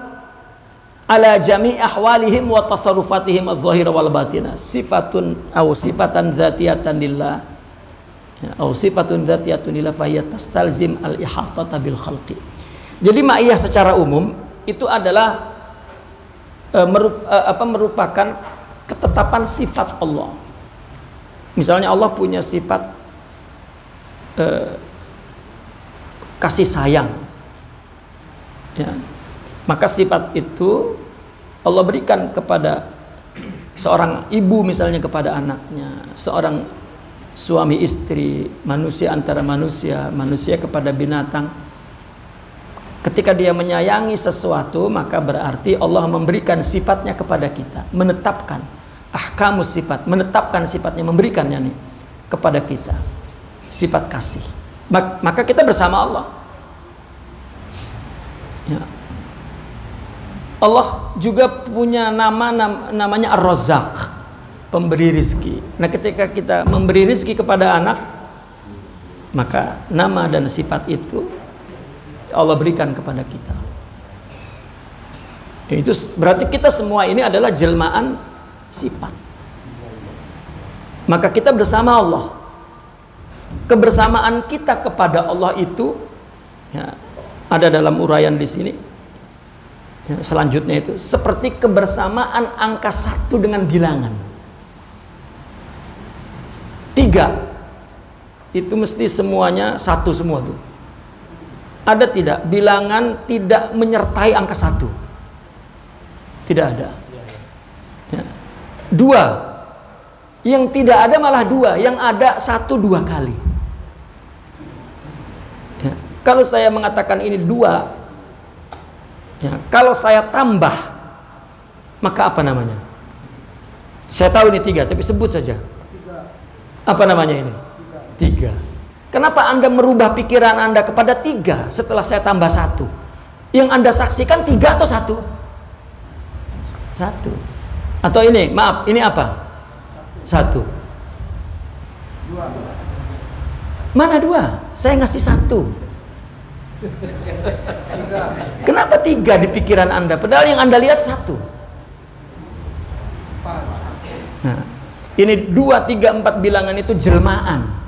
ala jami' ahwalihim wa tasarrufatihim adh-dhahira wal batina sifatun aw sifatan dzatiyatan lillah ya, aw sifatun dzatiyatun lillah fa hiya tastalzim al-ihatata bil khalqi. Jadi ma'iyah secara umum itu adalah merupakan ketetapan sifat Allah. Misalnya Allah punya sifat kasih sayang ya. Maka sifat itu Allah berikan kepada seorang ibu misalnya kepada anaknya, seorang suami istri, manusia antara manusia, manusia kepada binatang. Ketika dia menyayangi sesuatu, maka berarti Allah memberikan sifatnya kepada kita, menetapkan ahkamus sifat, menetapkan sifatnya, memberikannya nih kepada kita, sifat kasih. Maka kita bersama Allah ya. Allah juga punya namanya Ar-Razzaq, pemberi rizki. Nah ketika kita memberi rizki kepada anak, maka nama dan sifat itu Allah berikan kepada kita. Itu berarti kita semua ini adalah jelmaan sifat. Maka kita bersama Allah. Kebersamaan kita kepada Allah itu ya, ada dalam uraian di sini. Ya, selanjutnya itu seperti kebersamaan angka 1 dengan bilangan 3. Itu mesti semuanya 1 semua tuh. Ada tidak bilangan tidak menyertai angka 1? Tidak ada. Ya. 2. Yang tidak ada malah 2, yang ada 1 2 kali. Ya. Kalau saya mengatakan ini 2, ya, kalau saya tambah, maka apa namanya? Saya tahu ini 3, tapi sebut saja. Apa namanya ini? 3. Kenapa Anda merubah pikiran Anda kepada 3 setelah saya tambah 1? Yang Anda saksikan 3 atau 1? 1. Atau ini, maaf, ini apa? 1. 2. Mana 2? Saya ngasih 1. Kenapa 3 di pikiran Anda? Padahal yang Anda lihat 1. Nah, ini 2, 3, 4 bilangan itu jelmaan.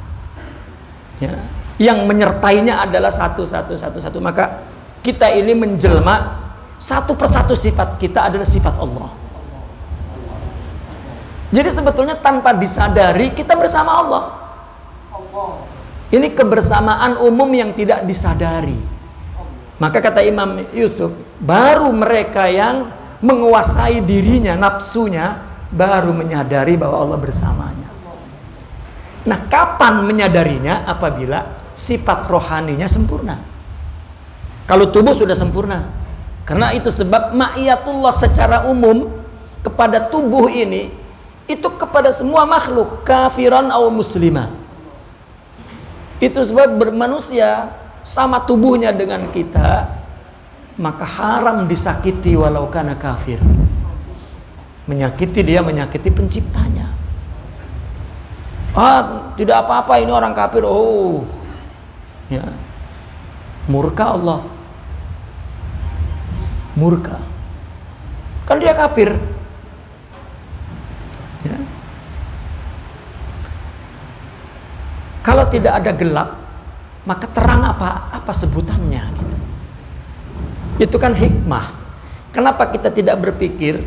Ya, yang menyertainya adalah 1, 1, 1, 1. Maka kita ini menjelma satu persatu sifat kita adalah sifat Allah. Jadi sebetulnya tanpa disadari kita bersama Allah. Ini kebersamaan umum yang tidak disadari. Maka kata Imam Yusuf, baru mereka yang menguasai dirinya, nafsunya, baru menyadari bahwa Allah bersamanya. Nah, kapan menyadarinya? Apabila sifat rohaninya sempurna. Kalau tubuh sudah sempurna. Karena itu sebab ma'iyatullah secara umum kepada tubuh ini, itu kepada semua makhluk, kafiran atau muslimah. Itu sebab bermanusia sama tubuhnya dengan kita, maka haram disakiti walau kana kafir. Menyakiti dia, menyakiti penciptanya. Tidak apa-apa, ini orang kafir. Oh, ya, murka Allah. Murka. Kan dia kafir. Ya. Kalau tidak ada gelap, maka terang apa sebutannya gitu. Itu kan hikmah. Kenapa kita tidak berpikir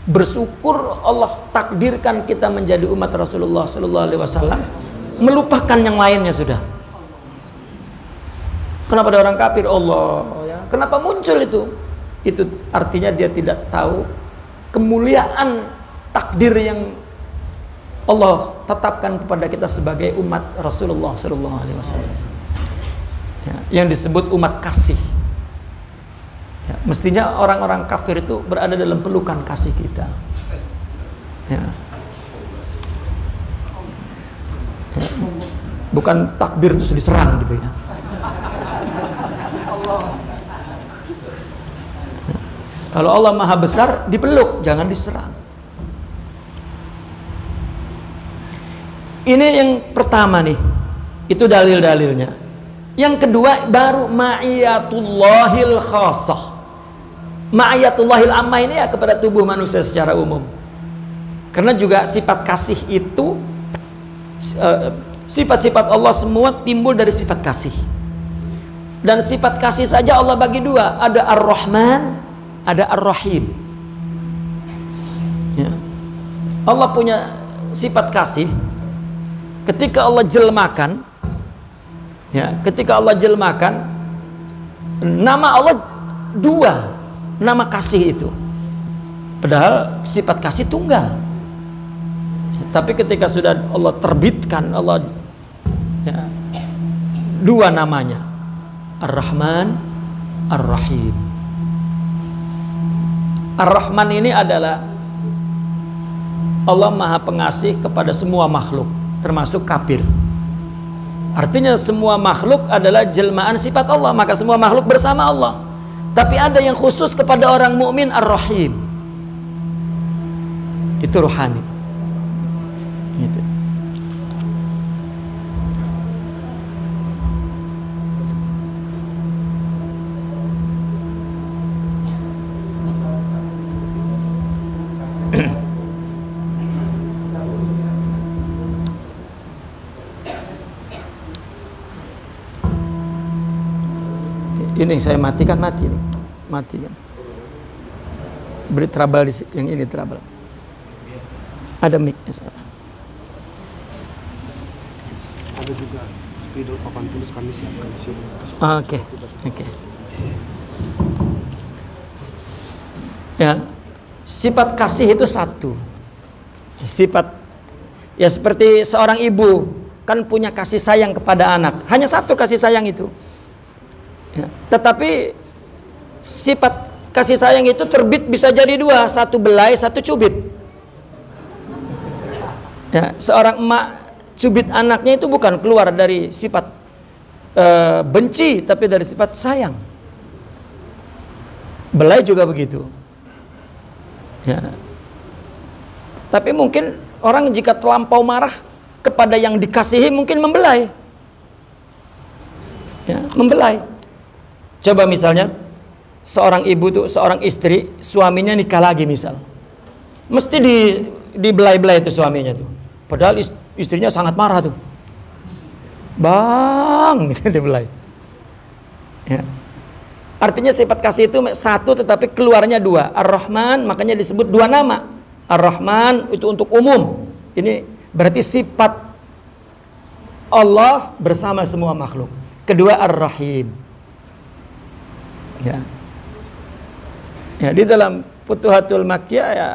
bersyukur Allah takdirkan kita menjadi umat Rasulullah sallallahu alaihi wasallam, melupakan yang lainnya sudah. Kenapa ada orang kafir? Allah ya. Kenapa muncul itu? Itu artinya dia tidak tahu kemuliaan takdir yang Allah tetapkan kepada kita sebagai umat Rasulullah sallallahu alaihi wasallam. Ya, yang disebut umat kasih. Ya, mestinya orang-orang kafir itu berada dalam pelukan kasih kita. Ya. Ya. Bukan takbir terus diserang gitu ya. Kalau Allah maha besar, dipeluk, jangan diserang. Ini yang pertama nih, itu dalil-dalilnya. Yang kedua, baru ma'iyatullahil khasah. Ma'iyatullahil ammah ini ya kepada tubuh manusia secara umum. Karena juga sifat kasih itu, sifat-sifat Allah semua timbul dari sifat kasih. Dan sifat kasih saja Allah bagi dua, ada Ar-Rahman, ada Ar-Rahim. Ya. Allah punya sifat kasih. Ketika Allah jelmakan, ya, ketika Allah jelmakan, nama Allah dua, nama kasih itu. Padahal sifat kasih tunggal. Ya, tapi ketika sudah Allah terbitkan, Allah ya, dua namanya, Ar-Rahman, Ar-Rahim. Ar-Rahman ini adalah Allah maha pengasih kepada semua makhluk, termasuk kafir. Artinya semua makhluk adalah jelmaan sifat Allah, maka semua makhluk bersama Allah. Tapi ada yang khusus kepada orang mukmin, Ar-Rahim. Itu rohani. Gitu. Ini yang saya matikan, mati ini. Mati kan. Beri trouble yang ini trouble. Ada mic. Ada juga spidol papan tulis kami siapkan di sini. Oke. Ya, sifat kasih itu satu. Sifat ya seperti seorang ibu kan punya kasih sayang kepada anak. Hanya satu kasih sayang itu. Ya, tetapi sifat kasih sayang itu terbit bisa jadi dua, satu belai, satu cubit. Ya, seorang emak cubit anaknya itu bukan keluar dari sifat benci, tapi dari sifat sayang. Belai juga begitu. Ya. Tapi mungkin orang jika terlampau marah kepada yang dikasihi mungkin membelai. Ya, membelai. Coba misalnya seorang ibu tuh, seorang istri, suaminya nikah lagi misal. Mesti dibelai-belai itu suaminya tuh. Padahal istrinya sangat marah tuh. Bang, gitu dibelai. Ya. Artinya sifat kasih itu satu tetapi keluarnya dua. Ar-Rahman makanya disebut dua nama. Ar-Rahman itu untuk umum. Ini berarti sifat Allah bersama semua makhluk. Kedua Ar-Rahim. Ya. Ya, di dalam Futuhatul Makkiyah ya,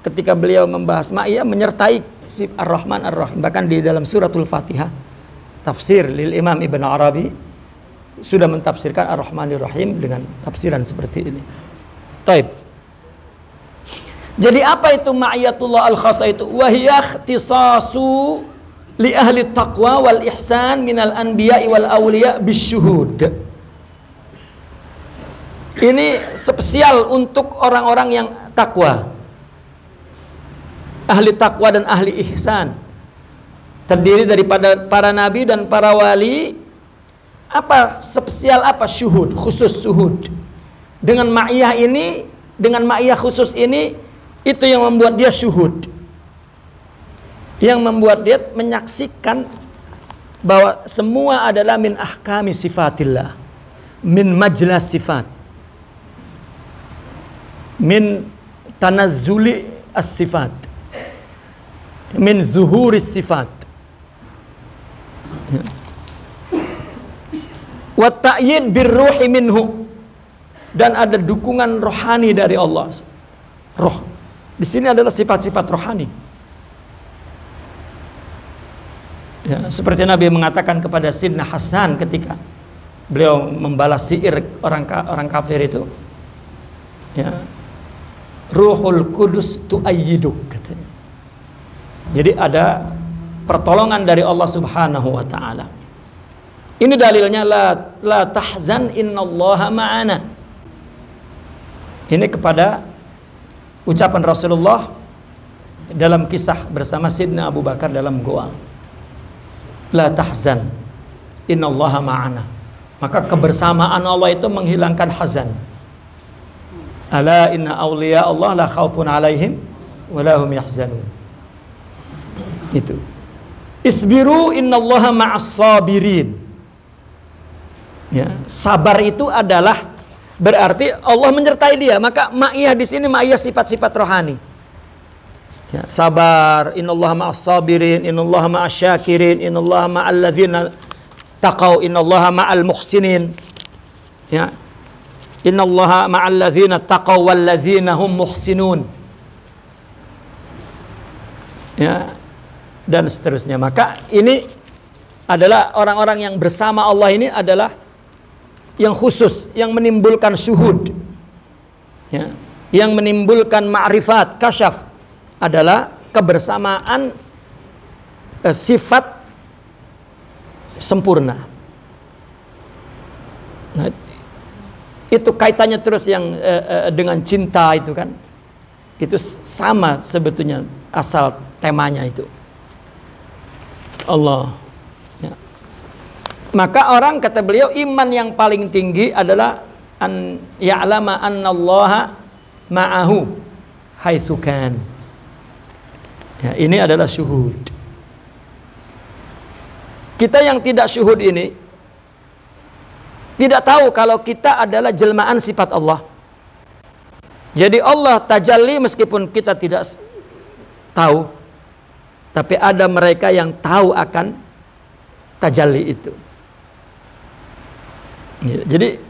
ketika beliau membahas Ma'iyah menyertai sifat Ar-Rahman Ar-Rahim. Bahkan di dalam suratul Fatihah tafsir lil Imam Ibn Arabi sudah mentafsirkan Ar-Rahmanir Rahim dengan tafsiran seperti ini. Taib. Jadi apa itu ma'iyatullah al-khassa itu? Wa hiya ikhtisasu li ahli taqwa wal ihsan minal anbiya'i wal awliya bisyuhud. Ini spesial untuk orang-orang yang takwa. Ahli takwa dan ahli ihsan. Terdiri daripada para nabi dan para wali. Apa spesial apa syuhud, khusus syuhud. Dengan ma'iyah ini, dengan ma'iyah khusus ini, itu yang membuat dia syuhud. Yang membuat dia menyaksikan bahwa semua adalah min ahkami sifatillah, min majlas sifat, min tanazzuli as-sifat, min zuhuris sifat. Wa ta'yid birruhi minhu, dan ada dukungan rohani dari Allah. Roh di sini adalah sifat-sifat rohani. Ya, seperti Nabi mengatakan kepada Sidna Hasan ketika beliau membalas syair orang kafir itu. Ya. Ruhul Qudus tu'ayyiduk katanya. Jadi ada pertolongan dari Allah Subhanahu wa taala. Ini dalilnya la tahzan innallaha ma'ana. Ini kepada ucapan Rasulullah dalam kisah bersama Sidna Abu Bakar dalam goa. La tahzan innallaha ma'ana. Maka kebersamaan Allah itu menghilangkan hazan. Ala inna awliya Allah la khawfun alaihim wa lahum yahzanun. Itu. Isbiru innallaha ma'as sabirin. Ya, sabar itu adalah berarti Allah menyertai dia. Maka ma'iyah di sini ma'iyah sifat-sifat rohani. Ya, sabar, innallaha ma'as sabirin, innallaha ma'as syakirin, innallaha ma'al ladzina taqau, innallaha ma'al muhsinin. Ya. Innallaha ma'al ladzina taqau wal ladzina hum muhsinun. Ya. Dan seterusnya. Maka ini adalah orang-orang yang bersama Allah ini adalah yang khusus, yang menimbulkan syuhud, ya, yang menimbulkan ma'rifat, kasyaf, adalah kebersamaan sifat sempurna. Nah, itu kaitannya terus yang dengan cinta itu kan, itu sama sebetulnya asal temanya itu. Allah. Maka orang, kata beliau, iman yang paling tinggi adalah an ya'lama annallaha ma'ahu haitsu kan. Ya, ini adalah syuhud. Kita yang tidak syuhud ini tidak tahu kalau kita adalah jelmaan sifat Allah. Jadi Allah tajalli meskipun kita tidak tahu, tapi ada mereka yang tahu akan tajalli itu. Ya, jadi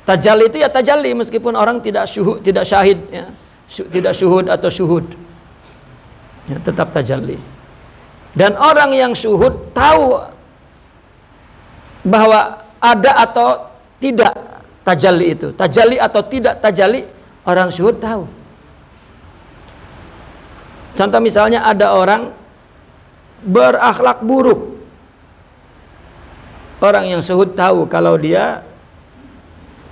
tajalli itu ya tajalli meskipun orang tidak syuhud, tidak syahid, ya. Tidak syuhud atau syuhud, ya, tetap tajalli. Dan orang yang syuhud tahu bahwa ada atau tidak tajalli itu, tajalli atau tidak tajalli, orang syuhud tahu. Contoh misalnya ada orang berakhlak buruk, orang yang syuhud tahu kalau dia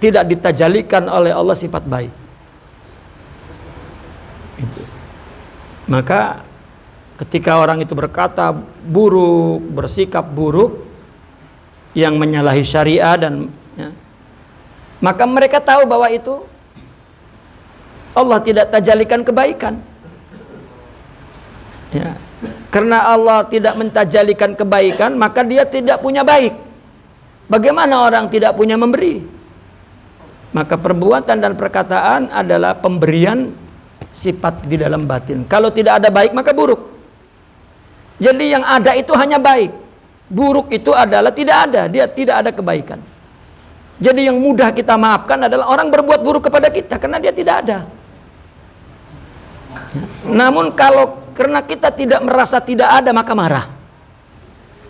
tidak ditajalikan oleh Allah sifat baik. Itu. Maka ketika orang itu berkata buruk, bersikap buruk, yang menyalahi syariah dan ya, maka mereka tahu bahwa itu Allah tidak tajalikan kebaikan. Ya. Karena Allah tidak mentajalikan kebaikan, maka dia tidak punya baik. Bagaimana orang tidak punya memberi? Maka perbuatan dan perkataan adalah pemberian sifat di dalam batin. Kalau tidak ada baik maka buruk. Jadi yang ada itu hanya baik. Buruk itu adalah tidak ada, dia tidak ada kebaikan. Jadi yang mudah kita maafkan adalah orang berbuat buruk kepada kita karena dia tidak ada. Namun kalau karena kita tidak merasa tidak ada maka marah.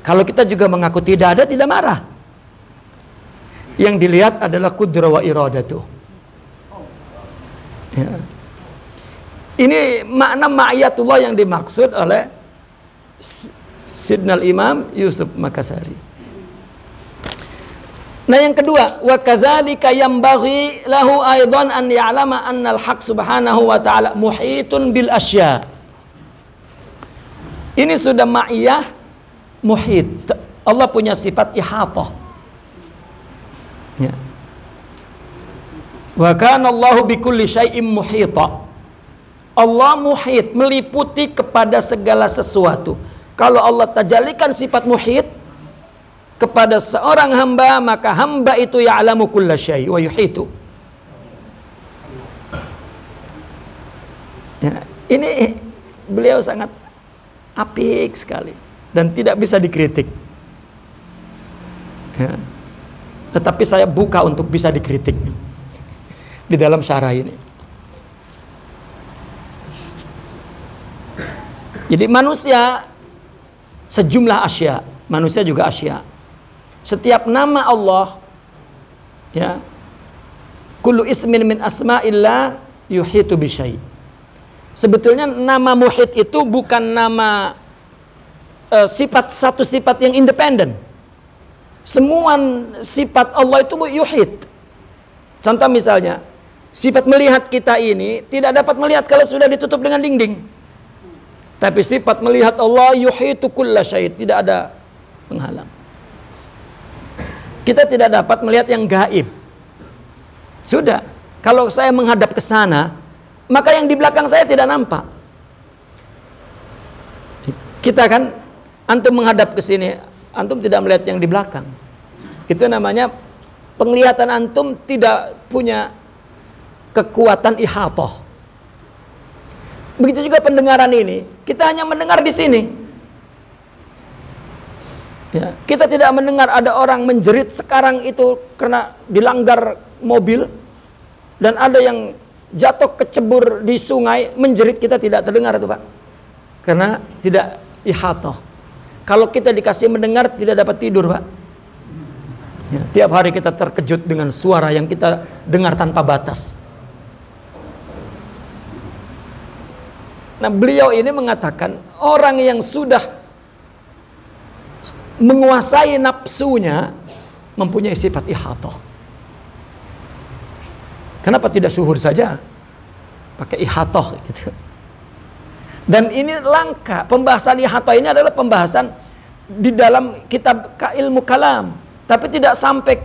Kalau kita juga mengaku tidak ada, tidak marah. Yang dilihat adalah qudrah wa iradatuh. Ya. Ini makna ma'iyatullah yang dimaksud oleh Sidnal Imam Yusuf Makassari. Nah yang kedua, wa kadzalika yambaghi lahu aidan an ya'lama anna al-haq subhanahu wa ta'ala muhitun bil asya. Ini sudah ma'iyah muhit. Allah punya sifat ihatah. Ya. Wa kana Allahu bikulli syai'in muhita. Allah muhit, meliputi kepada segala sesuatu. Kalau Allah tajalikan sifat muhit kepada seorang hamba, maka hamba itu ya'lamu kulla syai' wa yuhitu. Ya, ini beliau sangat apik sekali dan tidak bisa dikritik. Ya. Tetapi saya buka untuk bisa dikritik di dalam syarah ini. Jadi manusia sejumlah asya, manusia juga asya. Setiap nama Allah, ya, kullu ismin min asma'illah yuhitu bisyai'. Sebetulnya nama muhit itu bukan nama sifat, satu sifat yang independen. Semua sifat Allah itu yuhit. Contoh misalnya, sifat melihat kita ini tidak dapat melihat kalau sudah ditutup dengan dinding. Tapi sifat melihat Allah yuhitu kulla syai', tidak ada penghalang. Kita tidak dapat melihat yang gaib. Sudah, kalau saya menghadap ke sana, maka yang di belakang saya tidak nampak. Kita kan, antum menghadap ke sini, antum tidak melihat yang di belakang. Itu namanya penglihatan antum tidak punya kekuatan ihatah. Begitu juga pendengaran ini, kita hanya mendengar di sini. Ya, kita tidak mendengar ada orang menjerit sekarang itu karena dilanggar mobil dan ada yang jatuh kecebur di sungai menjerit, kita tidak terdengar itu Pak, karena tidak ihatah. Kalau kita dikasih mendengar tidak dapat tidur Pak. Ya, tiap hari kita terkejut dengan suara yang kita dengar tanpa batas. Nah beliau ini mengatakan orang yang sudah menguasai nafsunya mempunyai sifat ihatah. Kenapa tidak syuhur saja? Pakai ihatah gitu. Dan ini langka. Pembahasan ihatah ini adalah pembahasan di dalam kitab ilmu kalam. Tapi tidak sampai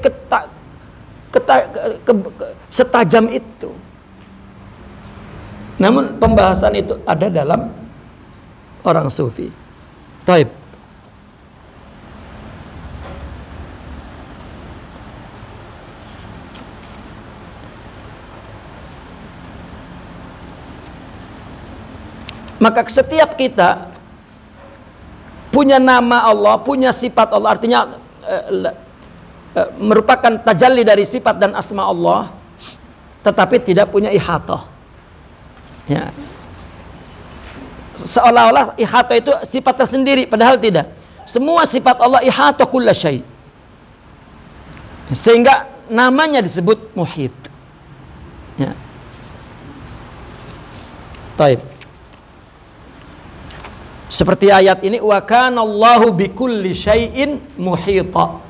setajam itu. Namun pembahasan itu ada dalam orang sufi. Taib. Maka setiap kita punya nama Allah, punya sifat Allah, artinya merupakan tajalli dari sifat dan asma Allah, tetapi tidak punya ihatah. Ya. Seolah-olah ihatah itu sifat tersendiri, padahal tidak. Semua sifat Allah ihatah kulla syai'. Sehingga namanya disebut muhit. Ya. Taib. Seperti ayat ini, wa kana Allahu bikulli syai'in muhita.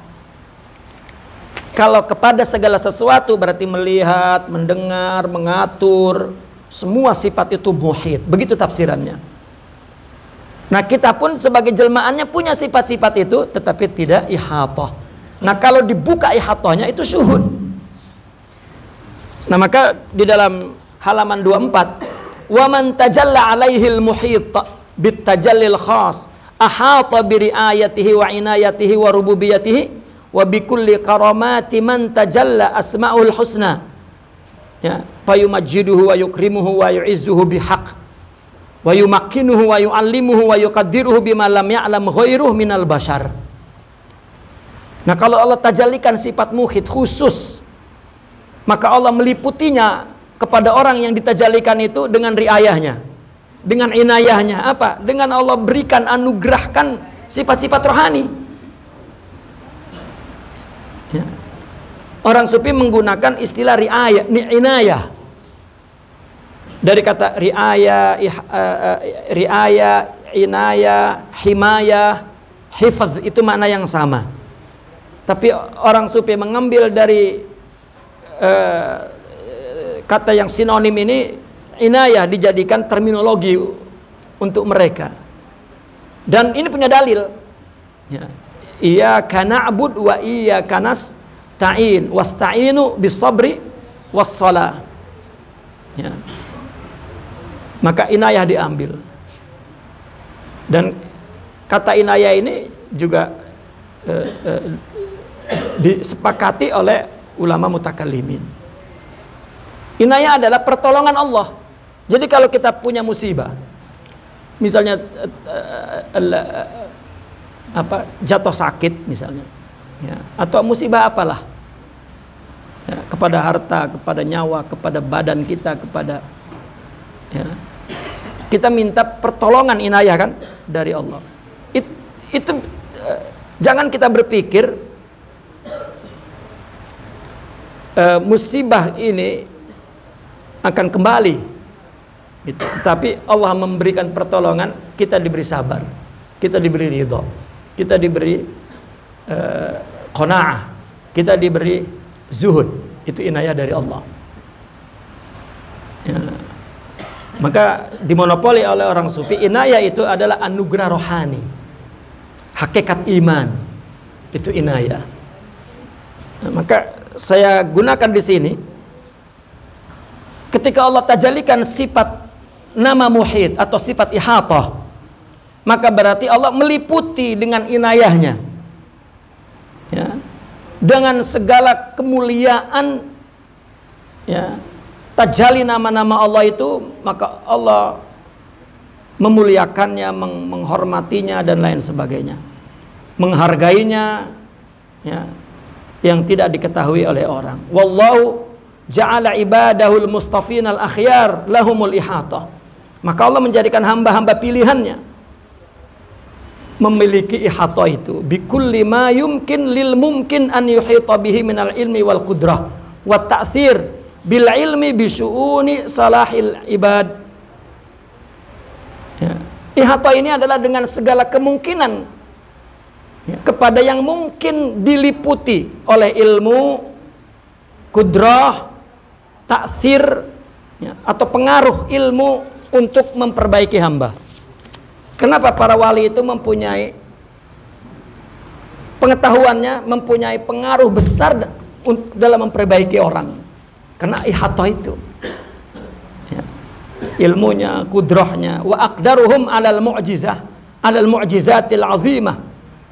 Kalau kepada segala sesuatu berarti melihat, mendengar, mengatur, semua sifat itu muhit. Begitu tafsirannya. Nah, kita pun sebagai jelmaannya punya sifat-sifat itu, tetapi tidak ihatah. Nah, kalau dibuka ihatahnya itu syuhud. Nah, maka di dalam halaman 24, wa man tajalla alaihil muhita bit tajallil khas ahata bi riayatihi wa inayatihi wa rububiyatihi wa bi kulli karamati man tajalla asmaul husna, ya, fayumajjiduhu wa yukrimuhu wa yu'izzuhu bihaq wa yumakkinuhu wa yu'allimuhu wa yuqaddiruhu bima lam ya'lam ghairuhu minal bashar. Nah, kalau Allah tajallikan sifat muhit khusus, maka Allah meliputinya kepada orang yang ditajallikan itu dengan riayahnya, dengan inayahnya. Apa? Dengan Allah berikan, anugerahkan sifat-sifat rohani. Ya. Orang sufi menggunakan istilah riayah, inayah. Dari kata riayah, inayah, himayah, hifaz, itu makna yang sama. Tapi orang sufi mengambil dari kata yang sinonim ini, inayah dijadikan terminologi untuk mereka. Dan ini punya dalil. Ya. Iyyaka na'bud wa iyyaka nasta'in wasta'inu bis-sabri was-shalah. Ya. Maka inayah diambil. Dan kata inayah ini juga disepakati oleh ulama mutakallimin. Inayah adalah pertolongan Allah. Jadi kalau kita punya musibah, misalnya jatuh sakit misalnya, ya, atau musibah apalah, ya, kepada harta, kepada nyawa, kepada badan kita, kepada, ya, kita minta pertolongan inayah kan dari Allah. Itu jangan kita berpikir musibah ini akan kembali gitu. Tetapi Allah memberikan pertolongan, kita diberi sabar, kita diberi ridho, kita diberi qanaah, kita diberi zuhud. Itu inayah dari Allah, ya. Maka dimonopoli oleh orang sufi, inayah itu adalah anugerah rohani, hakikat iman, itu inayah. Nah, maka saya gunakan di sini, ketika Allah tajallikan sifat nama muhit atau sifat ihatah, maka berarti Allah meliputi dengan inayahnya, ya, dengan segala kemuliaan, ya, tajalli nama-nama Allah itu, maka Allah memuliakannya, menghormatinya dan lain sebagainya, menghargainya, ya, yang tidak diketahui oleh orang. Wallahu ja'ala ibadahul mustafinal akhyar lahumul ihatah. Maka Allah menjadikan hamba-hamba pilihannya memiliki ihatah itu. Bikulli ma yumkin lil mumkin an yuhita bihi minal ilmi wal qudrah wa ta'thir bil ilmi bisyu'uni salahil ibad. Ya. Ihatah ini adalah dengan segala kemungkinan, ya, kepada yang mungkin diliputi oleh ilmu, kudrah, taksir, ya, atau pengaruh ilmu untuk memperbaiki hamba. Kenapa para wali itu mempunyai pengetahuannya, mempunyai pengaruh besar dalam memperbaiki orang? Karena ihatah itu, ya, ilmunya, kudrahnya. Wa aqdaruhum alal mu'jizah, alal mu'jizatil azimah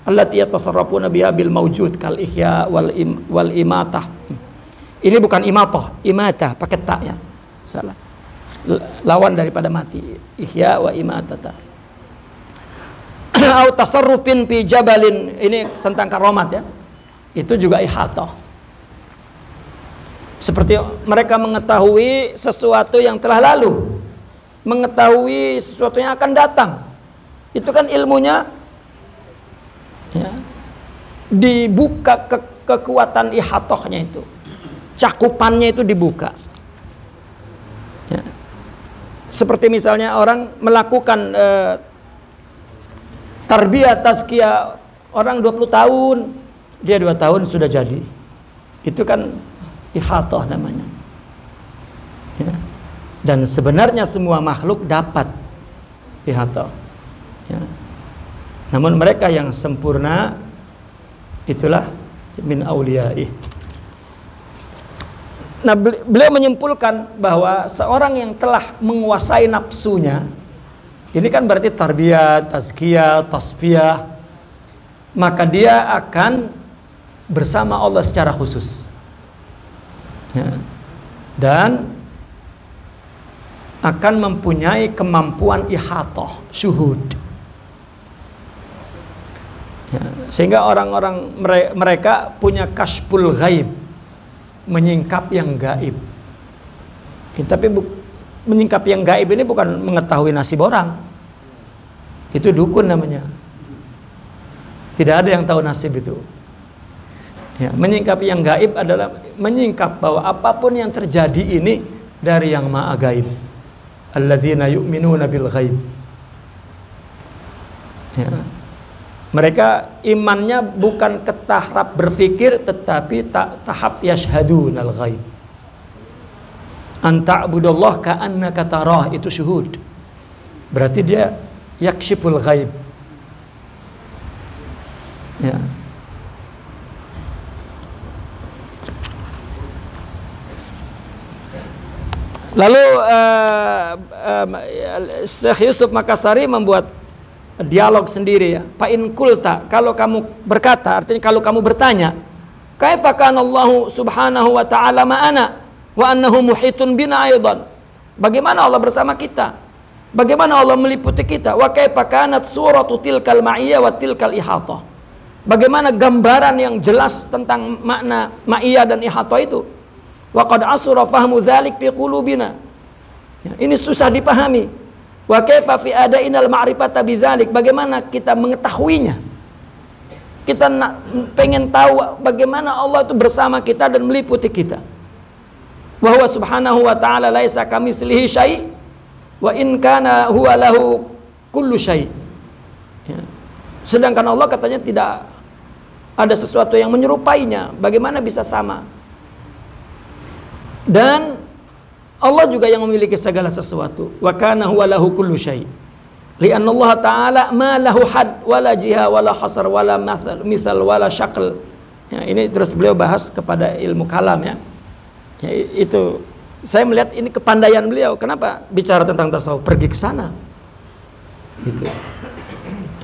allati yatasarrafuna biha bil mawjud kal ihya wal imatah. Ini bukan imatah, imatah pakai ta, ya. Salah. lawan daripada mati, ihya wa imatata. Au tasarrufin fi jabalin, ini tentang karomat ya, itu juga ihatah. Seperti mereka mengetahui sesuatu yang telah lalu, mengetahui sesuatu yang akan datang, itu kan ilmunya ya, dibuka kekuatan ihatahnya itu, cakupannya itu dibuka ya. Seperti misalnya orang melakukan tarbiyah tazkiyah, orang 20 tahun, dia 2 tahun sudah jadi, itu kan ihatah namanya ya. Dan sebenarnya semua makhluk dapat ihatah ya. Namun mereka yang sempurna itulah min auliyaih. Nah, beliau menyimpulkan bahwa seorang yang telah menguasai nafsunya, ini kan berarti tarbiyah, tazkiyah, tasfiyah, maka dia akan bersama Allah secara khusus ya. Dan akan mempunyai kemampuan ihatah, syuhud ya. Sehingga orang-orang mereka punya kashful ghaib, menyingkap yang gaib ya. Tapi menyingkap yang gaib ini bukan mengetahui nasib orang, itu dukun namanya. Tidak ada yang tahu nasib itu ya. Menyingkap yang gaib adalah menyingkap bahwa apapun yang terjadi ini dari yang maha gaib, alladzina yu'minuna bil ghaib ya. Mereka imannya bukan ke tahap berfikir, tetapi tahap yashhadunal ghaib. Anta'budallah ka'annaka tarah, itu syuhud. Berarti dia yakshiful ghaib ya. Lalu Syekh Yusuf Makassari membuat dialog sendiri ya. Fa in kulta, kalau kamu berkata, artinya kalau kamu bertanya, kaifa kana Allah subhanahu wa ta'ala ma'ana wa annahu muhitun bina aidan. Bagaimana Allah bersama kita? Bagaimana Allah meliputi kita? Wa kaifa kanat suratu tilkal ma'iyah wa tilkal ihatah. Bagaimana gambaran yang jelas tentang makna ma'iyah dan ihatah itu? Wa qad asura fahmu dzalik fi qulubina. Ya, ini susah dipahami. Wa kaifa fi adainal ma'rifata bidzalik, bagaimana kita mengetahuinya? Kita pengen tahu bagaimana Allah itu bersama kita dan meliputi kita. Wa huwa subhanahu wa ta'ala laisa kamitslihi syai' wa in kana huwa lahu kullu syai'. Ya. Sedangkan Allah katanya tidak ada sesuatu yang menyerupainya, bagaimana bisa sama? Dan Allah juga yang memiliki segala sesuatu. Wa kana huwa lahu kullu syai'. Li'anna Allah Ta'ala ma lahu had wala jiha wala hasar wala misal wala syakl. Ya, ini terus beliau bahas kepada ilmu kalam ya. Ya, itu saya melihat ini kepandaian beliau. Kenapa bicara tentang tasawuf? Pergi ke sana. Gitu.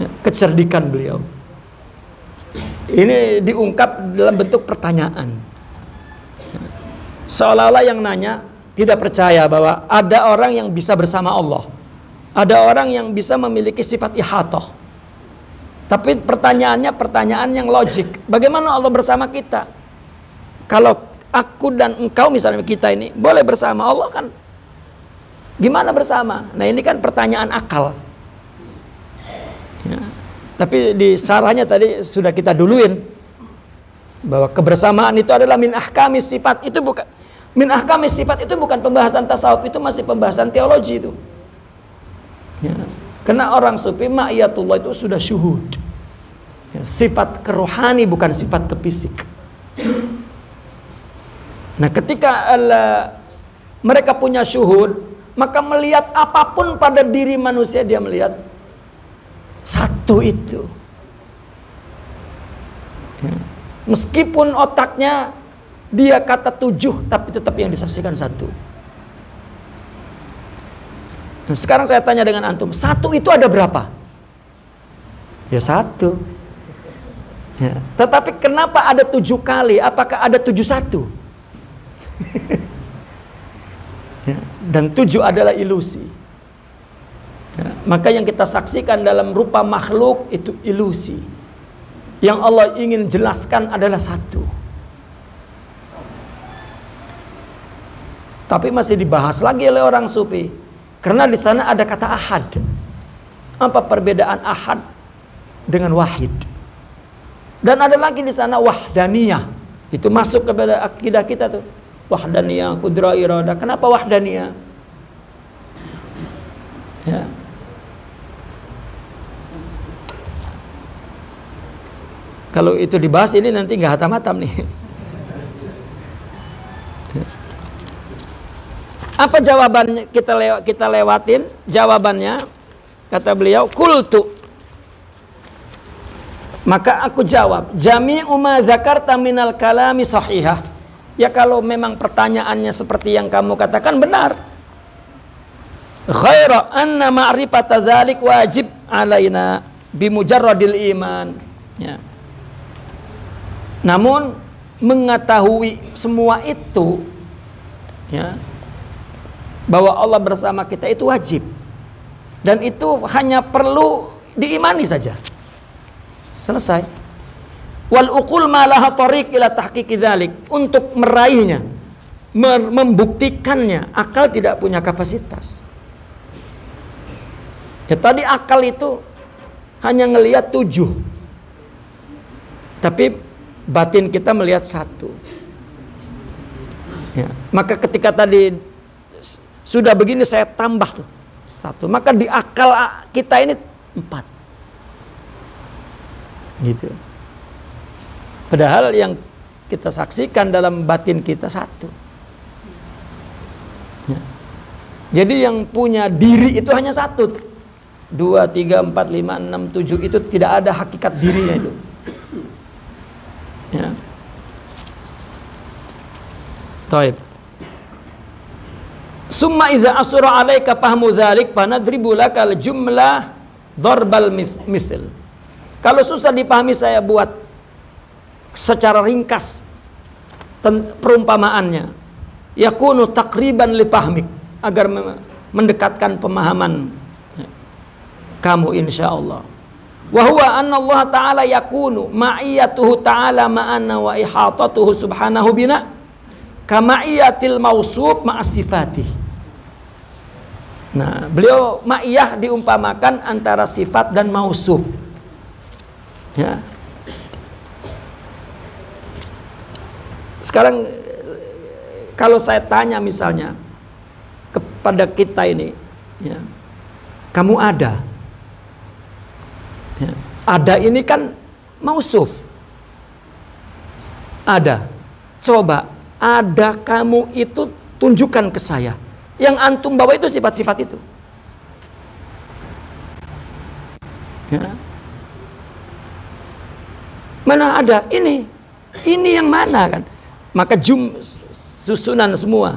Ya, kecerdikan beliau. Ini diungkap dalam bentuk pertanyaan. Ya. Seolah-olah yang nanya tidak percaya bahwa ada orang yang bisa bersama Allah, ada orang yang bisa memiliki sifat ihatah. Tapi pertanyaannya pertanyaan yang logik. Bagaimana Allah bersama kita? Kalau aku dan engkau misalnya, kita ini boleh bersama Allah kan? Gimana bersama? Nah ini kan pertanyaan akal ya. Tapi di sarahnya tadi sudah kita duluin bahwa kebersamaan itu adalah min ahkamis sifat. Itu bukan min ahkamis sifat, itu bukan pembahasan tasawuf, itu masih pembahasan teologi itu ya. Karena orang sufi ma'iyatullah itu sudah syuhud ya, sifat kerohani bukan sifat kefisik. Nah ketika mereka punya syuhud, maka melihat apapun pada diri manusia dia melihat satu itu ya. Meskipun otaknya dia kata 7, tapi tetap yang disaksikan 1. Nah, sekarang saya tanya dengan antum, 1 itu ada berapa? Ya 1 ya. Tetapi kenapa ada 7 kali? Apakah ada 71? Ya, dan 7 adalah ilusi. Ya, maka yang kita saksikan dalam rupa makhluk itu ilusi. Yang Allah ingin jelaskan adalah 1. Tapi masih dibahas lagi oleh orang sufi. Karena di sana ada kata ahad. Apa perbedaan ahad dengan wahid? Dan ada lagi di sana wahdaniyah. Itu masuk kepada akidah kita tuh. Wahdaniyah, kudrah, iradah. Kenapa wahdaniyah? Ya. Kalau itu dibahas ini nanti nggak hatam-hatam nih. Apa jawabannya? Kita lewatin jawabannya. Kata beliau, qultu. Maka aku jawab, jami'u ma zakarta minal kalami sahihah. Ya kalau memang pertanyaannya seperti yang kamu katakan benar. Khaira anna ma'rifata dzalik wajib alaina bimujarradil iman. Ya. Namun mengetahui semua itu, ya, bahwa Allah bersama kita itu wajib. Dan itu hanya perlu diimani saja. Selesai. Wal uqul ma laha tariq ila tahqiqi dzalik. Untuk meraihnya, membuktikannya, akal tidak punya kapasitas. Ya tadi akal itu hanya ngelihat 7. Tapi batin kita melihat 1. Ya, maka ketika tadi sudah begini saya tambah tuh 1. Maka di akal kita ini 4. Gitu. Padahal yang kita saksikan dalam batin kita 1. Ya. Jadi yang punya diri itu hanya 1. 2, 3, 4, 5, 6, 7 itu tidak ada hakikat dirinya itu. Ya. Taib. Summa iza asura alaika fahmu dzalik fanadribu lakal jumlah darbal misl. Kalau susah dipahami saya buat secara ringkas perumpamaannya. Yakunu takriban li fahmik, agar mendekatkan pemahaman kamu insyaallah. Wa huwa anna Allah Ta'ala yakunu ma'iyatuhu Ta'ala ma'ana wa ihatatuhu subhanahu bina kama'iyatil mausuf ma'as sifatih. Nah, beliau ma'iyah diumpamakan antara sifat dan mausuf. Ya. Sekarang kalau saya tanya misalnya kepada kita ini, ya, kamu ada. Ya. Ada ini kan mausuf. Ada. Coba, ada kamu itu tunjukkan ke saya. Yang antum bawa itu sifat-sifat itu. Ya. Mana ada? Ini yang mana kan? Maka susunan semua.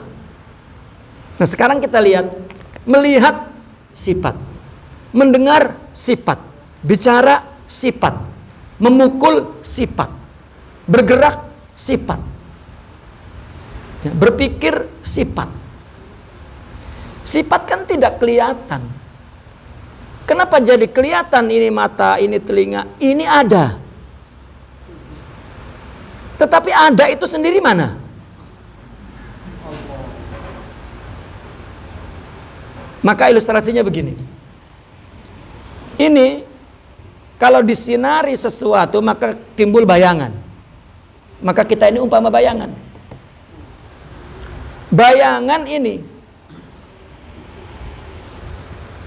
Nah sekarang kita lihat, melihat sifat, mendengar sifat, bicara sifat, memukul sifat, bergerak sifat, ya, berpikir sifat. Sifat kan tidak kelihatan. Kenapa jadi kelihatan? Ini mata, ini telinga, ini ada. Tetapi ada itu sendiri mana? Maka ilustrasinya begini. Ini kalau disinari sesuatu maka timbul bayangan. Maka kita ini umpama bayangan. Bayangan ini.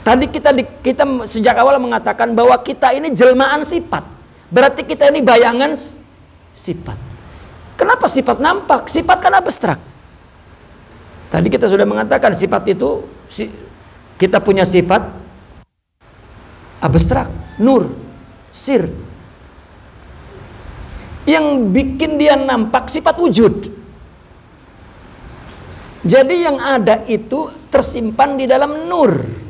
Tadi kita sejak awal mengatakan bahwa kita ini jelmaan sifat. Berarti kita ini bayangan sifat. Kenapa sifat nampak? Sifat kan abstrak. Tadi kita sudah mengatakan sifat itu, kita punya sifat abstrak, nur, sir. Yang bikin dia nampak sifat wujud. Jadi yang ada itu tersimpan di dalam nur.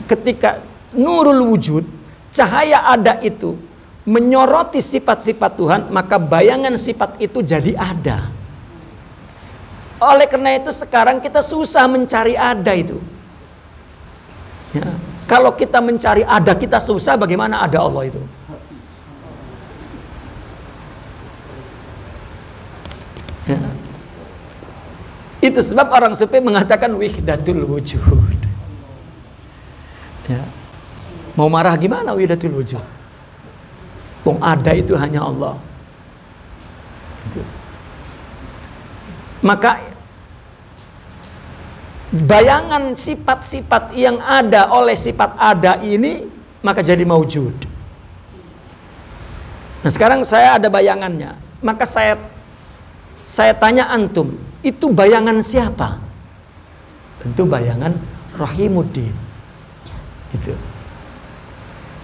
Ketika nurul wujud, cahaya ada itu menyoroti sifat-sifat Tuhan, maka bayangan sifat itu jadi ada. Oleh karena itu sekarang kita susah mencari ada itu. Ya. Kalau kita mencari ada kita susah, bagaimana ada Allah itu? Ya. Itu sebab orang sufi mengatakan wihdatul wujud. Ya. Mau marah gimana wihdatul wujud? Wong ada itu hanya Allah. Itu. Maka bayangan sifat-sifat yang ada oleh sifat ada ini maka jadi maujud. Nah sekarang saya ada bayangannya, maka saya tanya antum, itu bayangan siapa? Tentu bayangan Rahimuddin. Itu.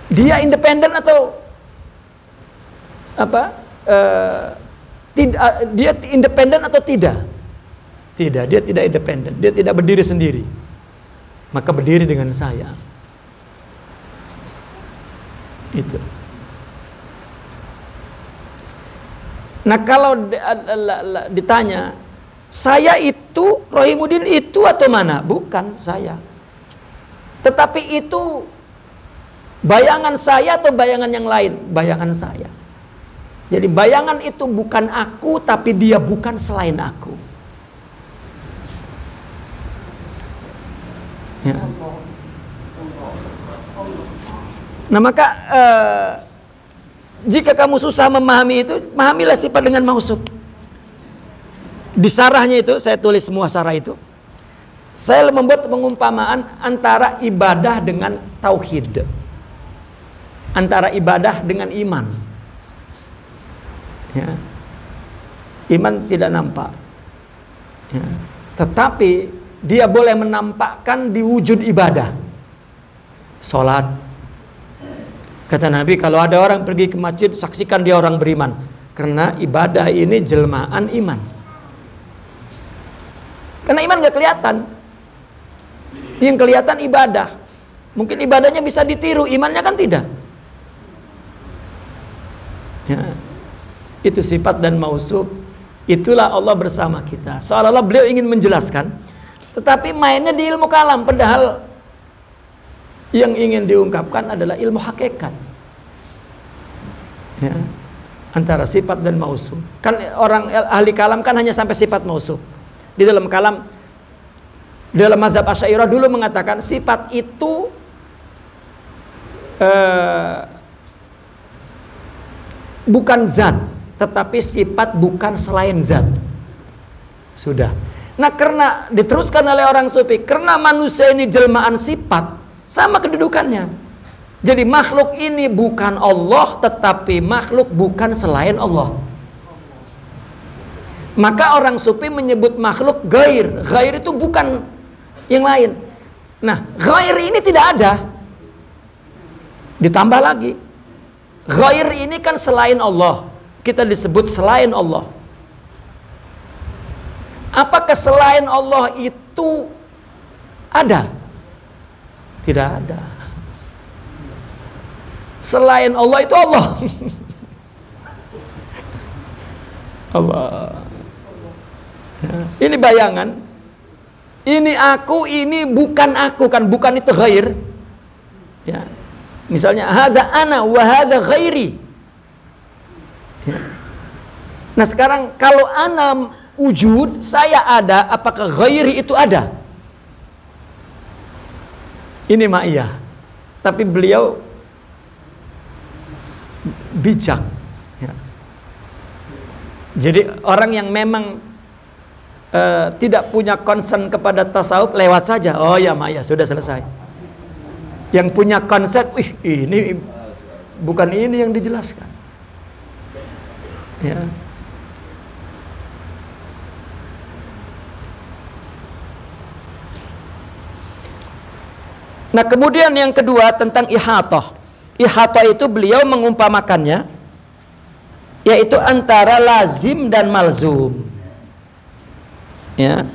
Dia independen atau apa? Dia independen atau tidak? Tidak, dia tidak independen. Dia tidak berdiri sendiri. Maka berdiri dengan saya. Itu. Nah kalau ditanya, saya itu, Rahimuddin itu atau mana? Bukan saya. Tetapi itu bayangan saya atau bayangan yang lain? Bayangan saya. Jadi bayangan itu bukan aku, tapi dia bukan selain aku. Ya. Nah maka jika kamu susah memahami itu, memahamilah sifat dengan mausuf. Di sarahnya itu, saya tulis semua sarah itu. Saya membuat pengumpamaan antara ibadah dengan tauhid. Antara ibadah dengan iman. Ya. Iman tidak nampak. Ya. Tetapi dia boleh menampakkan di wujud ibadah. Salat. Kata Nabi, kalau ada orang pergi ke masjid, saksikan dia orang beriman. Karena ibadah ini jelmaan iman. Karena iman gak kelihatan. Yang kelihatan ibadah. Mungkin ibadahnya bisa ditiru, imannya kan tidak. Ya. Itu sifat dan mausuf. Itulah Allah bersama kita. Seolah-olah beliau ingin menjelaskan, tetapi mainnya di ilmu kalam, padahal yang ingin diungkapkan adalah ilmu hakikat. Ya. Antara sifat dan mausuf. Kan orang ahli kalam kan hanya sampai sifat mausuf. Di dalam kalam, dalam mazhab Asy'ariyah dulu mengatakan sifat itu bukan zat, tetapi sifat bukan selain zat. Sudah. Nah karena diteruskan oleh orang sufi, karena manusia ini jelmaan sifat, sama kedudukannya. Jadi makhluk ini bukan Allah, tetapi makhluk bukan selain Allah. Maka orang sufi menyebut makhluk ghair. Ghair itu bukan yang lain. Nah ghair ini tidak ada. Ditambah lagi, ghair ini kan selain Allah. Kita disebut selain Allah. Apakah selain Allah itu ada? Tidak ada. Selain Allah itu Allah. Allah. Ya. Ini bayangan. Ini aku, ini bukan aku, kan bukan itu ghair. Ya. Misalnya hadza ana wa hadza ghairi. Ya. Nah sekarang kalau ana wujud, saya ada, apakah ghairi itu ada? Ini ma'iyah. Tapi beliau bijak. Ya. Jadi orang yang memang tidak punya concern kepada tasawuf, lewat saja. Oh ya ma'iyah, sudah selesai. Yang punya konsep, ini bukan ini yang dijelaskan. Ya. Nah kemudian yang kedua tentang ihatah. Ihatah itu beliau mengumpamakannya, yaitu antara lazim dan malzum. Ya,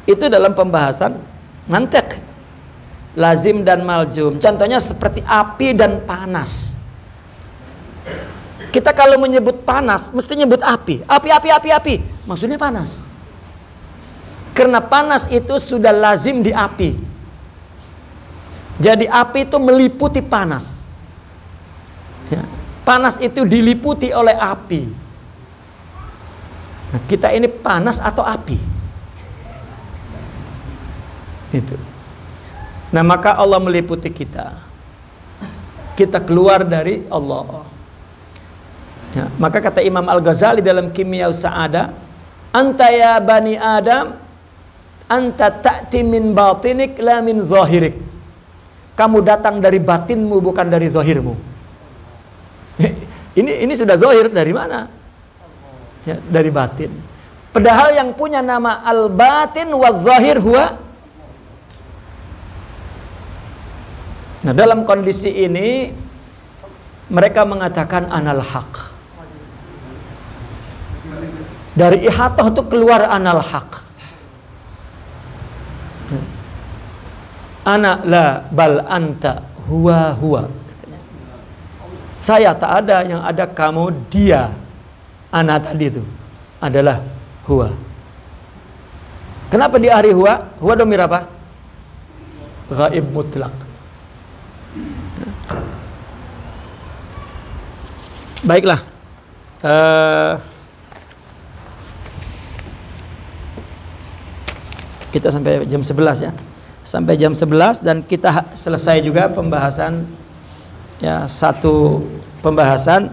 itu dalam pembahasan mantek. Lazim dan malzum. Contohnya seperti api dan panas. Kita kalau menyebut panas, mesti nyebut api. Api. Maksudnya panas. Karena panas itu sudah lazim di api. Jadi api itu meliputi panas. Ya. Panas itu diliputi oleh api. Nah, kita ini panas atau api? Itu. Nah, maka Allah meliputi kita. Kita keluar dari Allah. Ya, maka kata Imam Al-Ghazali dalam Kimyaus Sa'adah, anta ya bani Adam, anta ta'ti min batinik la min zahirik. Kamu datang dari batinmu bukan dari zahirmu. Ini sudah zahir dari mana? Ya, dari batin. Padahal yang punya nama al-batin wa zahir huwa. Nah, dalam kondisi ini mereka mengatakan anal haq. Dari ihatah itu keluar anal haq. Ana la bal anta huwa huwa. Saya tak ada, yang ada kamu, dia. Ana tadi itu adalah huwa. Kenapa di hari huwa? Huwa domir apa? Ghaib mutlak. Baiklah. Kita sampai jam 11 ya. Sampai jam 11 dan kita selesai juga pembahasan ya, satu pembahasan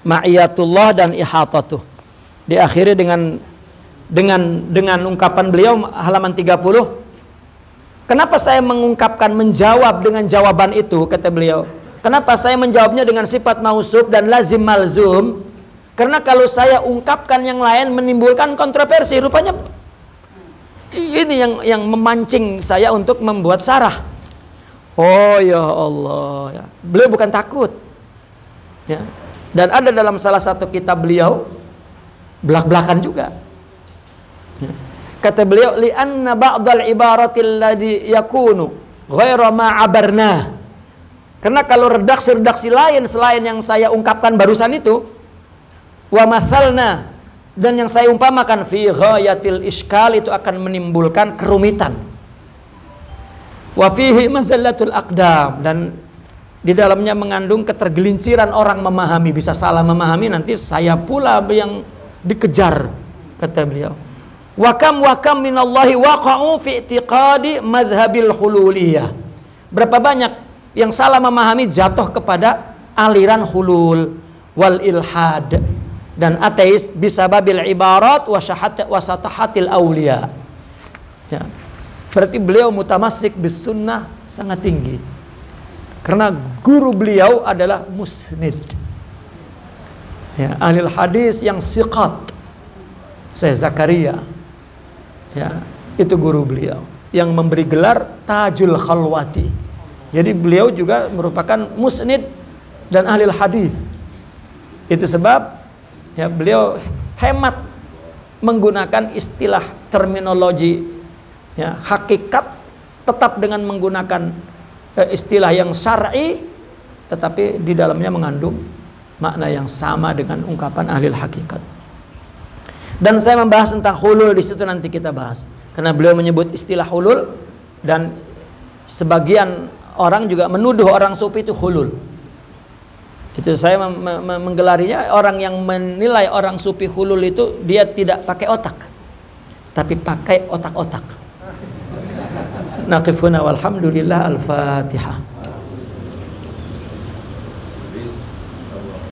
ma'iyatullah dan ihatatuh. Diakhiri dengan ungkapan beliau halaman 30. Kenapa saya mengungkapkan menjawab dengan jawaban itu, kata beliau? Kenapa saya menjawabnya dengan sifat mausuf dan lazim malzum? Karena kalau saya ungkapkan yang lain menimbulkan kontroversi. Rupanya ini yang memancing saya untuk membuat sarah. Oh ya Allah, ya. Beliau bukan takut. Ya. Dan ada dalam salah satu kitab beliau belak-belakan juga. Ya. Kata beliau, li'anna ba'dal ibaratil ladzi yakunu ghaira ma abarna. Karena kalau redaksi-redaksi lain selain yang saya ungkapkan barusan itu, wa mathalna, dan yang saya umpamakan fi ghayatil iskal, itu akan menimbulkan kerumitan. Wa fihi mazallatul aqdam, dan di dalamnya mengandung ketergelinciran orang memahami, bisa salah memahami, nanti saya pula yang dikejar, kata beliau. Wa kam minallahi waqa'u fi i'tiqadi madhhabil hululiyah. Berapa banyak yang salah memahami jatuh kepada aliran hulul wal ilhad dan ateis bisababil ibarat wa satahatil awliya. Ya. Berarti beliau mutamassik bis sunnah sangat tinggi. Karena guru beliau adalah musnid. Ya, ahli hadis yang siqat. Syekh Zakaria. Ya, itu guru beliau yang memberi gelar Tajul Khalwati. Jadi beliau juga merupakan musnid dan ahli hadis. Itu sebab ya, beliau hemat menggunakan istilah terminologi ya, hakikat, tetap dengan menggunakan istilah yang syar'i, tetapi di dalamnya mengandung makna yang sama dengan ungkapan ahli hakikat. Dan saya membahas tentang hulul di situ, nanti kita bahas. Karena beliau menyebut istilah hulul, dan sebagian orang juga menuduh orang sufi itu hulul. Itu saya menggelarinya, orang yang menilai orang sufi hulul itu dia tidak pakai otak, tapi pakai otak-otak. Naqifuna walhamdulillah, al-Fatihah.